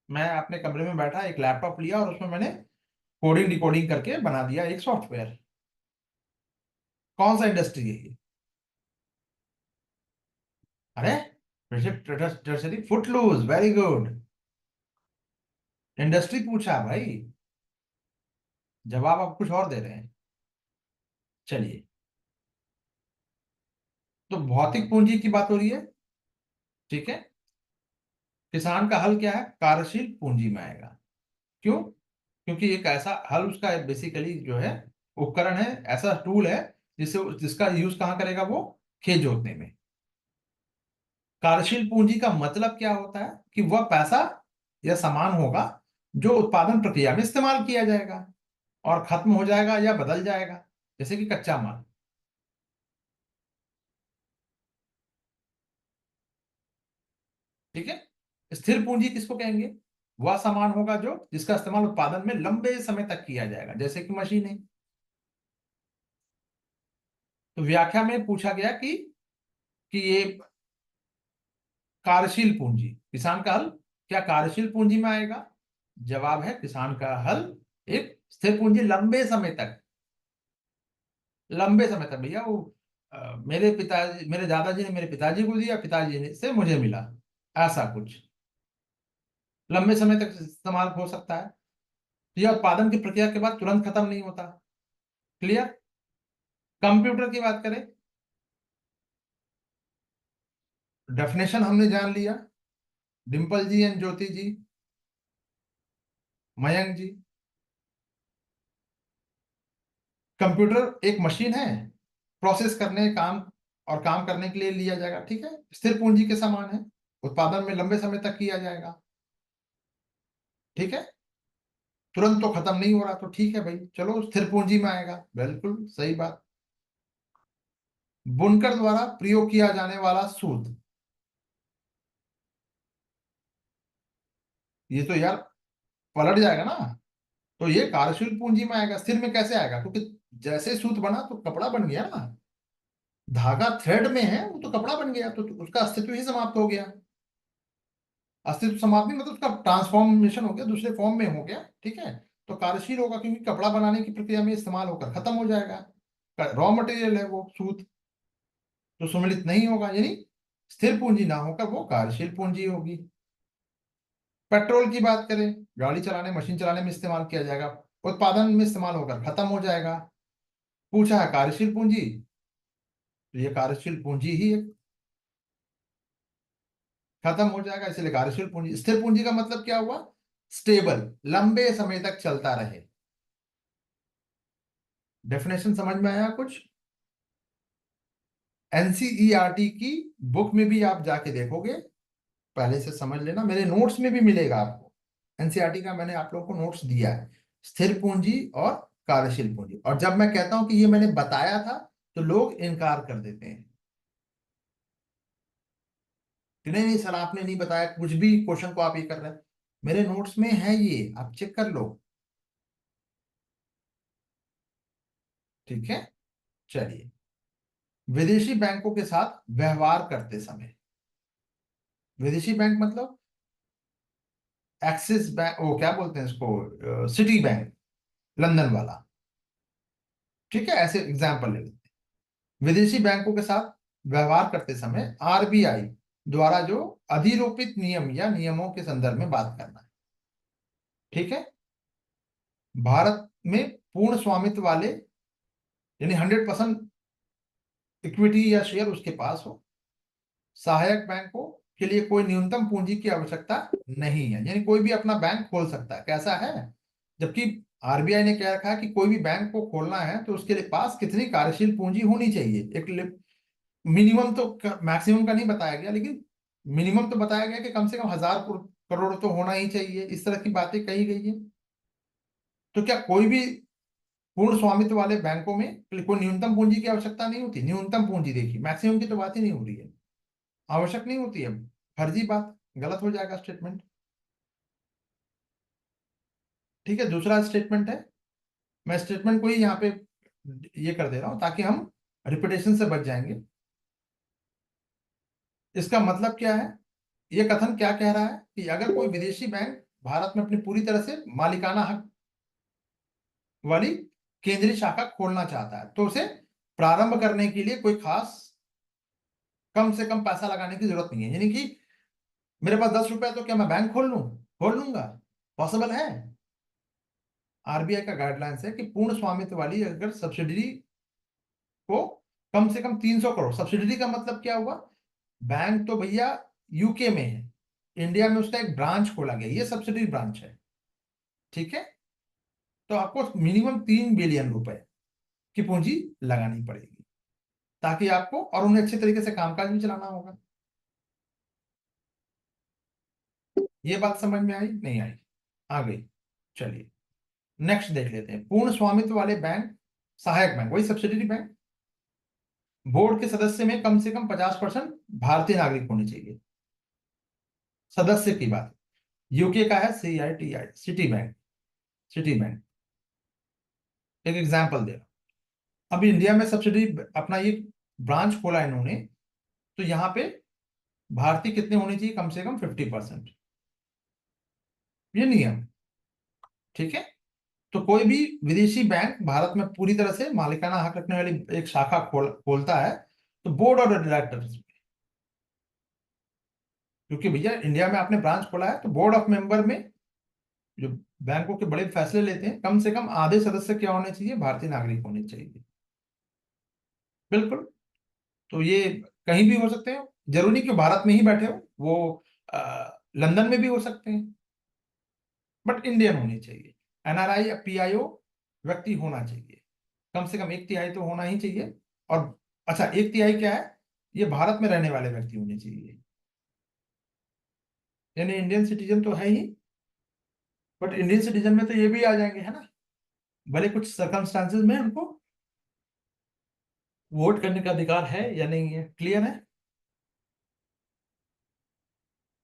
Speaker 1: मैं अपने कमरे में बैठा एक लैपटॉप लिया और उसमें मैंने कोडिंग डिकोडिंग करके बना दिया एक सॉफ्टवेयर। कौन सा इंडस्ट्री है ये। अरे, tertiary, Footloose, very good. Industry पूछा भाई, जवाब आप कुछ और दे रहे हैं। चलिए, तो भौतिक पूंजी की बात हो रही है, ठीक है। किसान का हल क्या है, कार्यशील पूंजी में आएगा। क्यों? क्योंकि एक ऐसा हल, उसका बेसिकली जो है उपकरण है, ऐसा टूल है जिसका यूज कहाँ करेगा वो, खेत जोतने में। कार्यशील पूंजी का मतलब क्या होता है कि वह पैसा या सामान होगा जो उत्पादन प्रक्रिया में इस्तेमाल किया जाएगा और खत्म हो जाएगा या बदल जाएगा, जैसे कि कच्चा माल। ठीक है। स्थिर पूंजी किसको कहेंगे, वह सामान होगा जो जिसका इस्तेमाल उत्पादन में लंबे समय तक किया जाएगा, जैसे कि मशीनें। तो व्याख्या में पूछा गया कि ये कार्यशील पूंजी, किसान का हल क्या कार्यशील पूंजी में आएगा। जवाब है किसान का हल एक स्थिर पूंजी, लंबे समय तक। लंबे समय तक भैया वो मेरे पिताजी, मेरे दादाजी ने मेरे पिताजी को दिया, पिताजी ने से मुझे मिला, ऐसा कुछ लंबे समय तक इस्तेमाल हो सकता है। तो यह उत्पादन की प्रक्रिया के बाद तुरंत खत्म नहीं होता। क्लियर। कंप्यूटर की बात करें, डेफिनेशन हमने जान लिया। डिम्पल जी एंड ज्योति जी, मयंक जी, कंप्यूटर एक मशीन है, प्रोसेस करने काम और काम करने के लिए लिया जाएगा, ठीक है। स्थिर पूंजी के समान है, उत्पादन में लंबे समय तक किया जाएगा, ठीक है। तुरंत तो खत्म नहीं हो रहा, तो ठीक है भाई, चलो स्थिर पूंजी में आएगा, बिल्कुल सही बात। बुनकर द्वारा प्रयोग किया जाने वाला सूत्र, ये तो यार पलट जाएगा ना। तो ये कार्यशील पूंजी में आएगा, स्थिर में कैसे आएगा, क्योंकि जैसे सूत्र बना तो कपड़ा बन गया ना। धागा थ्रेड में है, वो तो कपड़ा बन गया, तो उसका अस्तित्व ही समाप्त हो गया। अस्तित्व समाप्ति मतलब उसका ट्रांसफॉर्मेशन हो गया, दूसरे फॉर्म में हो गया, ठीक है। तो कार्यशील होगा क्योंकि कपड़ा बनाने की प्रक्रिया में इस्तेमाल होकर खत्म हो जाएगा। रॉ मटेरियल है वो सूत, तो सम्मिलित नहीं होगा, यानी स्थिर पूंजी ना होकर वो कार्यशील पूंजी होगी। पेट्रोल की बात करें, गाड़ी चलाने मशीन चलाने में इस्तेमाल किया जाएगा, उत्पादन में इस्तेमाल होकर खत्म हो जाएगा। पूछा है कार्यशील पूंजी, तो ये कार्यशील पूंजी ही है, खत्म हो जाएगा, इसलिए कार्यशील पूंजी। स्थिर पूंजी का मतलब क्या हुआ, स्टेबल, लंबे समय तक चलता रहे। डेफिनेशन समझ में आया कुछ। एनसीईआरटी की बुक में भी आप जाके देखोगे, पहले से समझ लेना, मेरे नोट्स में भी मिलेगा आपको। एनसीईआरटी का मैंने आप लोगों को नोट्स दिया है, स्थिर पूंजी और कार्यशील पूंजी। और जब मैं कहता हूं कि ये मैंने बताया था, तो लोग इनकार कर देते हैं कि नहीं नहीं सर, आपने नहीं बताया, कुछ भी क्वेश्चन को आप ये कर रहे हैं। मेरे नोट्स में है ये, आप चेक कर लो, ठीक है। चलिए, विदेशी बैंकों के साथ व्यवहार करते समय, विदेशी बैंक मतलब एक्सिस बैंक, वो क्या बोलते हैं इसको, सिटी बैंक, लंदन वाला, ठीक है, ऐसे एग्जाम्पल ले लेते हैं। विदेशी बैंकों के साथ व्यवहार करते समय आरबीआई द्वारा जो अधिरोपित नियम या नियमों के संदर्भ में बात करना है, ठीक है। भारत में पूर्ण स्वामित्व वाले, यानी 100% इक्विटी या शेयर उसके पास हो, सहायक बैंकों के लिए कोई न्यूनतम पूंजी की आवश्यकता नहीं है, यानी कोई भी अपना बैंक खोल सकता है। कैसा है, जबकि आरबीआई ने कह रखा है कि कोई भी बैंक को खोलना है तो उसके लिए पास कितनी कार्यशील पूंजी होनी चाहिए, एक मिनिमम तो, मैक्सिमम का नहीं बताया गया, लेकिन मिनिमम तो बताया गया कि कम से कम 1,000 करोड़ तो होना ही चाहिए, इस तरह की बातें कही गई है। तो क्या कोई भी पूर्ण स्वामित्व वाले बैंकों में कोई न्यूनतम पूंजी की आवश्यकता नहीं होती? न्यूनतम पूंजी, देखिए मैक्सिमम की तो बात ही नहीं हो रही है, आवश्यक नहीं होती है। फर्जी बात, गलत हो जाएगा स्टेटमेंट। ठीक है, दूसरा स्टेटमेंट है, मैं स्टेटमेंट को ही यहाँ पे ये कर दे रहा हूं ताकि हम रिपीटेशन से बच जाएंगे। इसका मतलब क्या है, ये कथन क्या कह रहा है कि अगर कोई विदेशी बैंक भारत में अपनी पूरी तरह से मालिकाना हक वाली केंद्रीय शाखा खोलना चाहता है तो उसे प्रारंभ करने के लिए कोई खास कम से कम पैसा लगाने की जरूरत नहीं है। यानी कि मेरे पास 10 रुपए, तो क्या मैं बैंक खोल लूंगा? पॉसिबल है? आरबीआई का गाइडलाइंस है कि पूर्ण स्वामित्व वाली अगर सब्सिडरी को कम से कम 300 करोड़, सब्सिडरी का मतलब क्या हुआ, बैंक तो भैया यूके में है, इंडिया में उसका एक ब्रांच खोला गया, ये सब्सिडरी ब्रांच है। ठीक है, तो आपको मिनिमम 3 बिलियन रुपए की पूंजी लगानी पड़ेगी, ताकि आपको और उन्हें अच्छे तरीके से कामकाज भी चलाना होगा। ये बात समझ में आई नहीं आई? आ गई। चलिए नेक्स्ट देख लेते हैं, पूर्ण स्वामित्व वाले बैंक, सहायक बैंक, वही सब्सिडरी बैंक, बोर्ड के सदस्य में कम से कम 50% भारतीय नागरिक होने चाहिए। सदस्य की बात, यूके का है CITI, सिटी बैंक। एक एग्जांपल दे रहा हूं, अभी इंडिया में सब्सिडी अपना ये ब्रांच खोला है इन्होंने, तो यहाँ पे भारतीय कितने होने चाहिए, कम से कम 50%, ये नियम। ठीक है, तो कोई भी विदेशी बैंक भारत में पूरी तरह से मालिकाना हक रखने वाली एक शाखा खोलता है तो बोर्ड ऑफ डायरेक्टर्स, क्योंकि भैया इंडिया में आपने ब्रांच खोला है तो बोर्ड ऑफ मेंबर में जो बैंकों के बड़े फैसले लेते हैं, कम से कम आधे सदस्य क्या होने चाहिए, भारतीय नागरिक होने चाहिए। बिल्कुल। तो ये कहीं भी हो सकते हैं, जरूरी नहीं कि भारत में ही बैठे हो, वो लंदन में भी हो सकते हैं, बट इंडियन होने चाहिए। एनआरआई या पीआईओ व्यक्ति होना चाहिए, कम से कम 1/3 तो होना ही चाहिए। और अच्छा, 1/3 क्या है, ये भारत में रहने वाले व्यक्ति होने चाहिए, यानी इंडियन सिटीजन तो है ही, बट इंडियन सिटीजन में तो ये भी आ जाएंगे, है ना, भले कुछ सर्कमस्टांसेस में उनको वोट करने का अधिकार है या नहीं है। क्लियर है?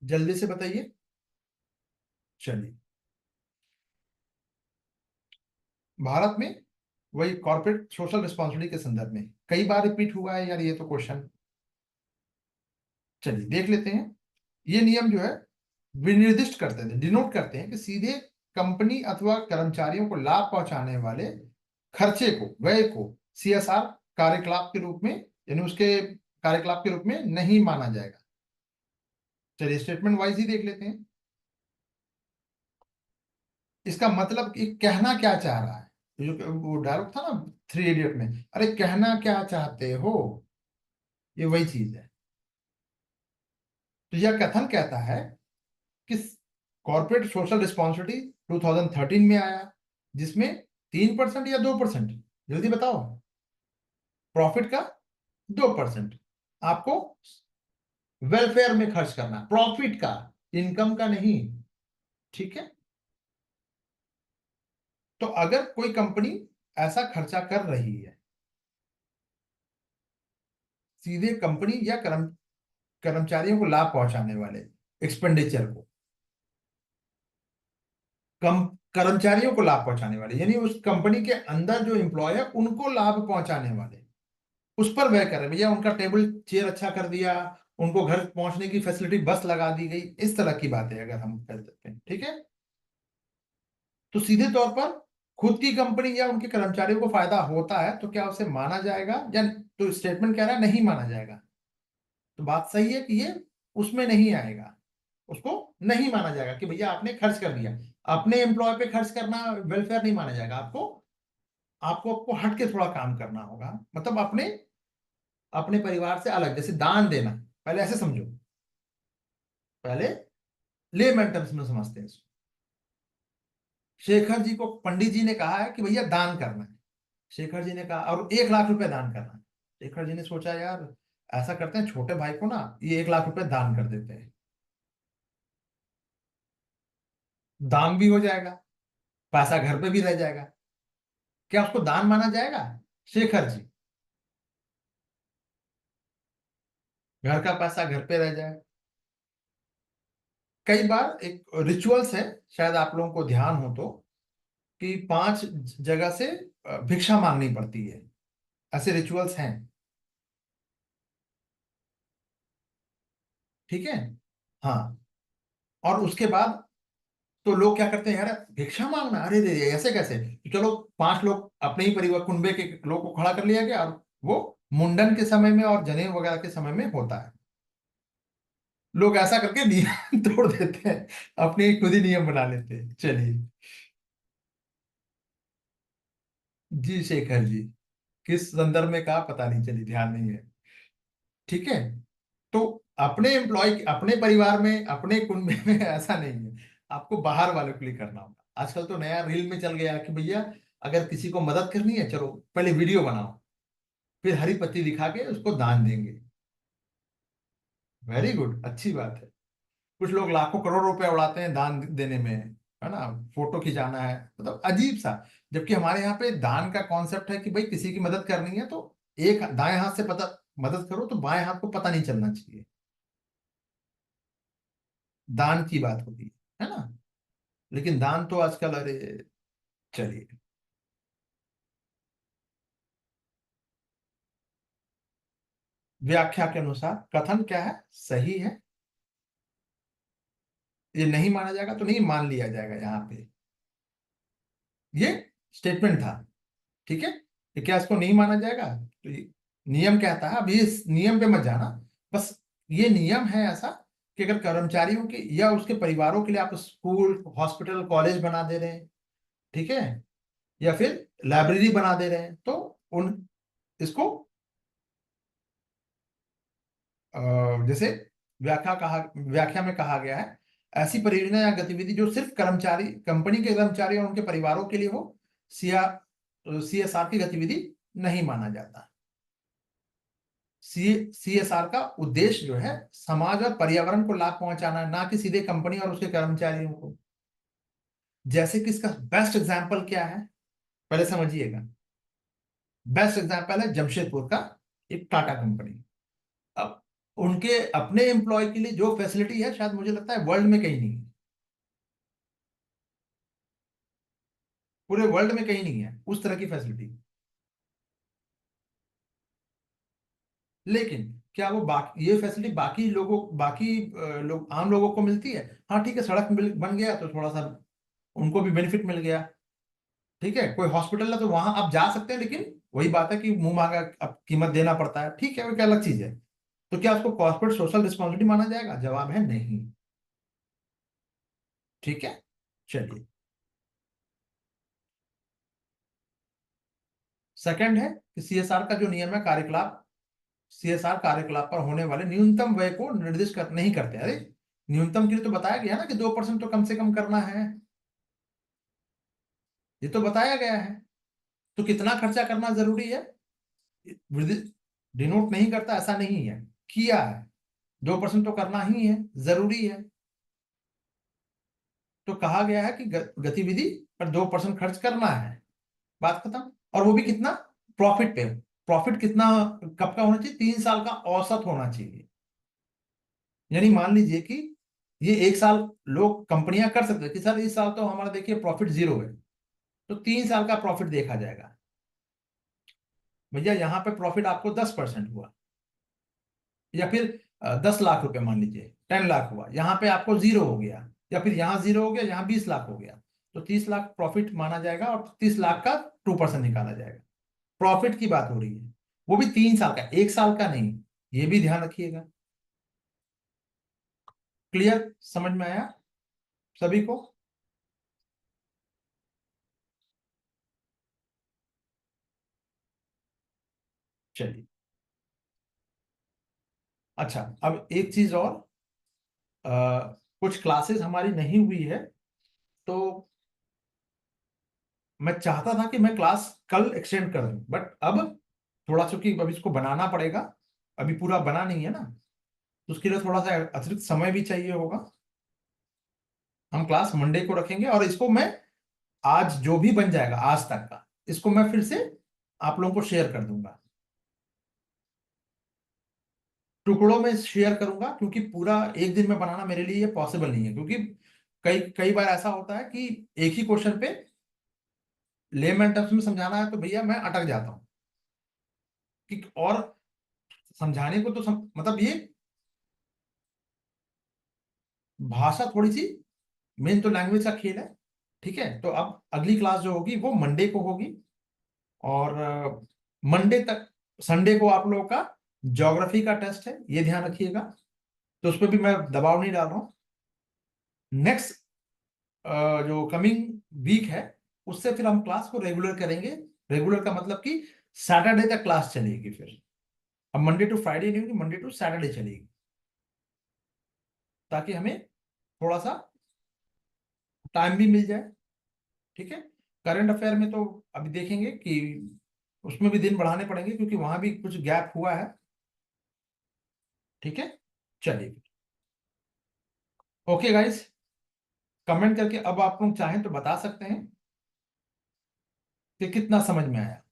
Speaker 1: जल्दी से बताइए। चलिए, भारत में वही कॉर्पोरेट सोशल रिस्पॉन्सिबिलिटी के संदर्भ में कई बार रिपीट हुआ है यार ये तो क्वेश्चन। चलिए देख लेते हैं। ये नियम जो है विनिर्दिष्ट करते हैं, डिनोट करते हैं कि सीधे कंपनी अथवा कर्मचारियों को लाभ पहुंचाने वाले खर्चे को, व्यय को CSR कार्यकलाप के रूप में, यानी उसके कार्यकलाप के रूप में नहीं माना जाएगा। चलिए स्टेटमेंट वाइज ही देख लेते हैं, इसका मतलब कि कहना क्या चाह रहा है। तो जो वो डायलॉग था ना 3 इडियट में, अरे कहना क्या चाहते हो, ये वही चीज है। तो यह कथन कहता है कि कॉर्पोरेट सोशल रिस्पॉन्सिबिलिटी 2013 में आया, जिसमें 3% या 2%, जल्दी बताओ, प्रॉफिट का 2% आपको वेलफेयर में खर्च करना, प्रॉफिट का, इनकम का नहीं। ठीक है, तो अगर कोई कंपनी ऐसा खर्चा कर रही है, सीधे कंपनी या कर्मचारियों को लाभ पहुंचाने वाले एक्सपेंडिचर को, कम कर्मचारियों को लाभ पहुंचाने वाले, यानी उस कंपनी के अंदर जो एम्प्लॉय है उनको लाभ पहुंचाने वाले, उस पर व्यय कर रहे हैं, भैया उनका टेबल चेयर अच्छा कर दिया, उनको घर पहुंचने की फैसिलिटी बस लगा दी गई, इस तरह की बातें अगर हम कर सकते हैं। ठीक है, तो सीधे तौर पर खुद की कंपनी या उनके कर्मचारियों को फायदा होता है तो क्या उसे माना जाएगा, या तो स्टेटमेंट कह रहा है नहीं माना जाएगा, तो बात सही है कि ये उसमें नहीं आएगा। उसको नहीं माना जाएगा कि भैया आपने खर्च कर दिया। अपने एम्प्लॉय पे खर्च करना वेलफेयर नहीं माना जाएगा। आपको आपको आपको हट के थोड़ा काम करना होगा, मतलब अपने अपने परिवार से अलग, जैसे दान देना। पहले ऐसे समझो, पहले लेमैन टर्म्स में समझते हैं इसको। शेखर जी को पंडित जी ने कहा है कि भैया दान करना है। शेखर जी ने कहा, और 1 लाख रुपए दान करना है। शेखर जी ने सोचा, यार ऐसा करते हैं, छोटे भाई को ना ये 1 लाख रुपए दान कर देते हैं, दान भी हो जाएगा, पैसा घर पे भी रह जाएगा। क्या उसको दान माना जाएगा? शेखर जी, घर का पैसा घर पे रह जाए। कई बार एक रिचुअल्स है, शायद आप लोगों को ध्यान हो तो, कि 5 जगह से भिक्षा मांगनी पड़ती है। ऐसे रिचुअल्स हैं, ठीक है। हाँ, और उसके बाद तो लोग क्या करते हैं, यार भिक्षा मांगना, अरे रे रे, ऐसे कैसे? तो चलो 5 लोग अपने ही परिवार कुनबे के लोग को खड़ा कर लिया गया, और वो मुंडन के समय में और जनेऊ वगैरह के समय में होता है। लोग ऐसा करके नियम तोड़ देते हैं, अपने खुद ही नियम बना लेते हैं। चलिए। जी शेखर जी, किस संदर्भ में कहा पता नहीं, चलिए ध्यान नहीं है। ठीक है। तो अपने एम्प्लॉय, अपने परिवार में, अपने कुनबे में ऐसा नहीं है, आपको बाहर वालों के लिए करना होगा। आजकल तो नया रील में चल गया कि भैया अगर किसी को मदद करनी है, चलो पहले वीडियो बनाओ, फिर हरी पत्ती दिखा के उसको दान देंगे। वेरी गुड, अच्छी बात है। कुछ लोग लाखों करोड़ रुपए उड़ाते हैं दान देने में, है ना, फोटो खिंचाना है, मतलब अजीब सा। जबकि हमारे यहाँ पे दान का कॉन्सेप्ट है कि भाई किसी की मदद करनी है तो एक दाएं हाथ से पता मदद करो, तो बाएं हाथ को पता नहीं चलना चाहिए। दान की बात होती है ना। लेकिन दान तो आजकल, अरे चलिए। व्याख्या के अनुसार कथन क्या है, सही है, ये नहीं माना जाएगा तो नहीं मान लिया जाएगा यहाँ पे। ये स्टेटमेंट था, ठीक है। कि क्या इसको नहीं माना जाएगा, तो ये नियम कहता है, अभी इस नियम पे मत जाना। बस ये नियम है ऐसा कि अगर कर्मचारियों के या उसके परिवारों के लिए आप स्कूल, हॉस्पिटल, कॉलेज बना दे रहे हैं, ठीक है, या फिर लाइब्रेरी बना दे रहे हैं, तो उन इसको जैसे व्याख्या में कहा गया है, ऐसी परियोजना या गतिविधि जो सिर्फ कर्मचारी, कंपनी के कर्मचारी और उनके परिवारों के लिए हो, सीएसआर की गतिविधि नहीं माना जाता। सीएसआर का उद्देश्य जो है समाज और पर्यावरण को लाभ पहुंचाना है, ना कि सीधे कंपनी और उसके कर्मचारियों को। जैसे कि इसका बेस्ट एग्जांपल क्या है, पहले समझिएगा। बेस्ट एग्जांपल है जमशेदपुर का एक टाटा कंपनी। अब उनके अपने एम्प्लॉय के लिए जो फैसिलिटी है, शायद मुझे लगता है वर्ल्ड में कहीं नहीं है, पूरे वर्ल्ड में कहीं नहीं है उस तरह की फैसिलिटी। लेकिन क्या वो बाकी ये फैसिलिटी बाकी लोगों, बाकी लोग, आम लोगों को मिलती है? हाँ ठीक है, सड़क बन गया तो थोड़ा सा उनको भी बेनिफिट मिल गया। ठीक है, कोई हॉस्पिटल है तो वहां आप जा सकते हैं, लेकिन वही बात है कि मुंह मांगा अब कीमत देना पड़ता है, ठीक है, वो क्या अलग चीज है। तो क्या उसको कॉर्पोरेट सोशल रिस्पॉन्सिबिलिटी माना जाएगा? जवाब है नहीं। ठीक है, चलिए। सेकंड है कि सीएसआर का जो नियम है, कार्यकलाप, सीएसआर कार्यकलाप पर होने वाले न्यूनतम व्यय को निर्दिष्ट नहीं करते। अरे न्यूनतम के लिए तो बताया गया ना कि 2% तो कम से कम करना है, ये तो बताया गया है। तो कितना खर्चा करना जरूरी है, डिनोट नहीं करता ऐसा नहीं है, किया है। 2% तो करना ही है, जरूरी है। तो कहा गया है कि गतिविधि पर 2% खर्च करना है, बात खत्म। और वो भी कितना? प्रॉफिट पे। प्रॉफिट कितना, कब का होना चाहिए? 3 साल का औसत होना चाहिए। यानी मान लीजिए कि ये 1 साल लोग, कंपनियां कर सकते हैं कि सर इस साल तो हमारा देखिए प्रॉफिट 0 है, तो 3 साल का प्रॉफिट देखा जाएगा। भैया यहाँ पे प्रॉफिट आपको 10% हुआ, या फिर 10 लाख रुपए मान लीजिए, 10 लाख हुआ, यहाँ पे आपको 0 हो गया, या फिर यहाँ 0 हो गया, यहाँ 20 लाख हो गया, तो 30 लाख प्रॉफिट माना जाएगा और 30 लाख का 2% निकाला जाएगा। प्रॉफिट की बात हो रही है, वो भी 3 साल का, 1 साल का नहीं, ये भी ध्यान रखिएगा। क्लियर, समझ में आया सभी को? चलिए, अच्छा अब एक चीज और, कुछ क्लासेस हमारी नहीं हुई है, तो मैं चाहता था कि मैं क्लास कल एक्सटेंड कर दूं, बट अब थोड़ा सा कि अब इसको बनाना पड़ेगा, अभी पूरा बना नहीं है ना, तो उसके लिए थोड़ा सा अतिरिक्त समय भी चाहिए होगा। हम क्लास मंडे को रखेंगे और इसको मैं आज जो भी बन जाएगा आज तक का, इसको मैं फिर से आप लोगों को शेयर कर दूंगा, टुकड़ों में शेयर करूंगा, क्योंकि पूरा एक दिन में बनाना मेरे लिए पॉसिबल नहीं है, क्योंकि कई कई बार ऐसा होता है कि एक ही क्वेश्चन पे लेमैन टर्म्स में समझाना है तो भैया मैं अटक जाता हूँ कि, और समझाने को तो मतलब ये भाषा थोड़ी सी, मेन तो लैंग्वेज का खेल है। ठीक है, तो अब अगली क्लास जो होगी वो मंडे को होगी, और मंडे तक, संडे को आप लोगों का ज्योग्राफी का टेस्ट है, ये ध्यान रखिएगा, तो उस पर भी मैं दबाव नहीं डाल रहा हूँ। नेक्स्ट जो कमिंग वीक है, उससे फिर हम क्लास को रेगुलर करेंगे। रेगुलर का मतलब कि सैटरडे तक क्लास चलेगी फिर, अब मंडे टू फ्राइडे नहीं होगी, मंडे टू सैटरडे चलेगी, ताकि हमें थोड़ा सा टाइम भी मिल जाए। ठीक है, करंट अफेयर में तो अभी देखेंगे कि उसमें भी दिन बढ़ाने पड़ेंगे, क्योंकि वहां भी कुछ गैप हुआ है। ठीक है, चलिए, ओके गाइस, कमेंट करके अब आप लोग चाहें तो बता सकते हैं कि कितना समझ में आया।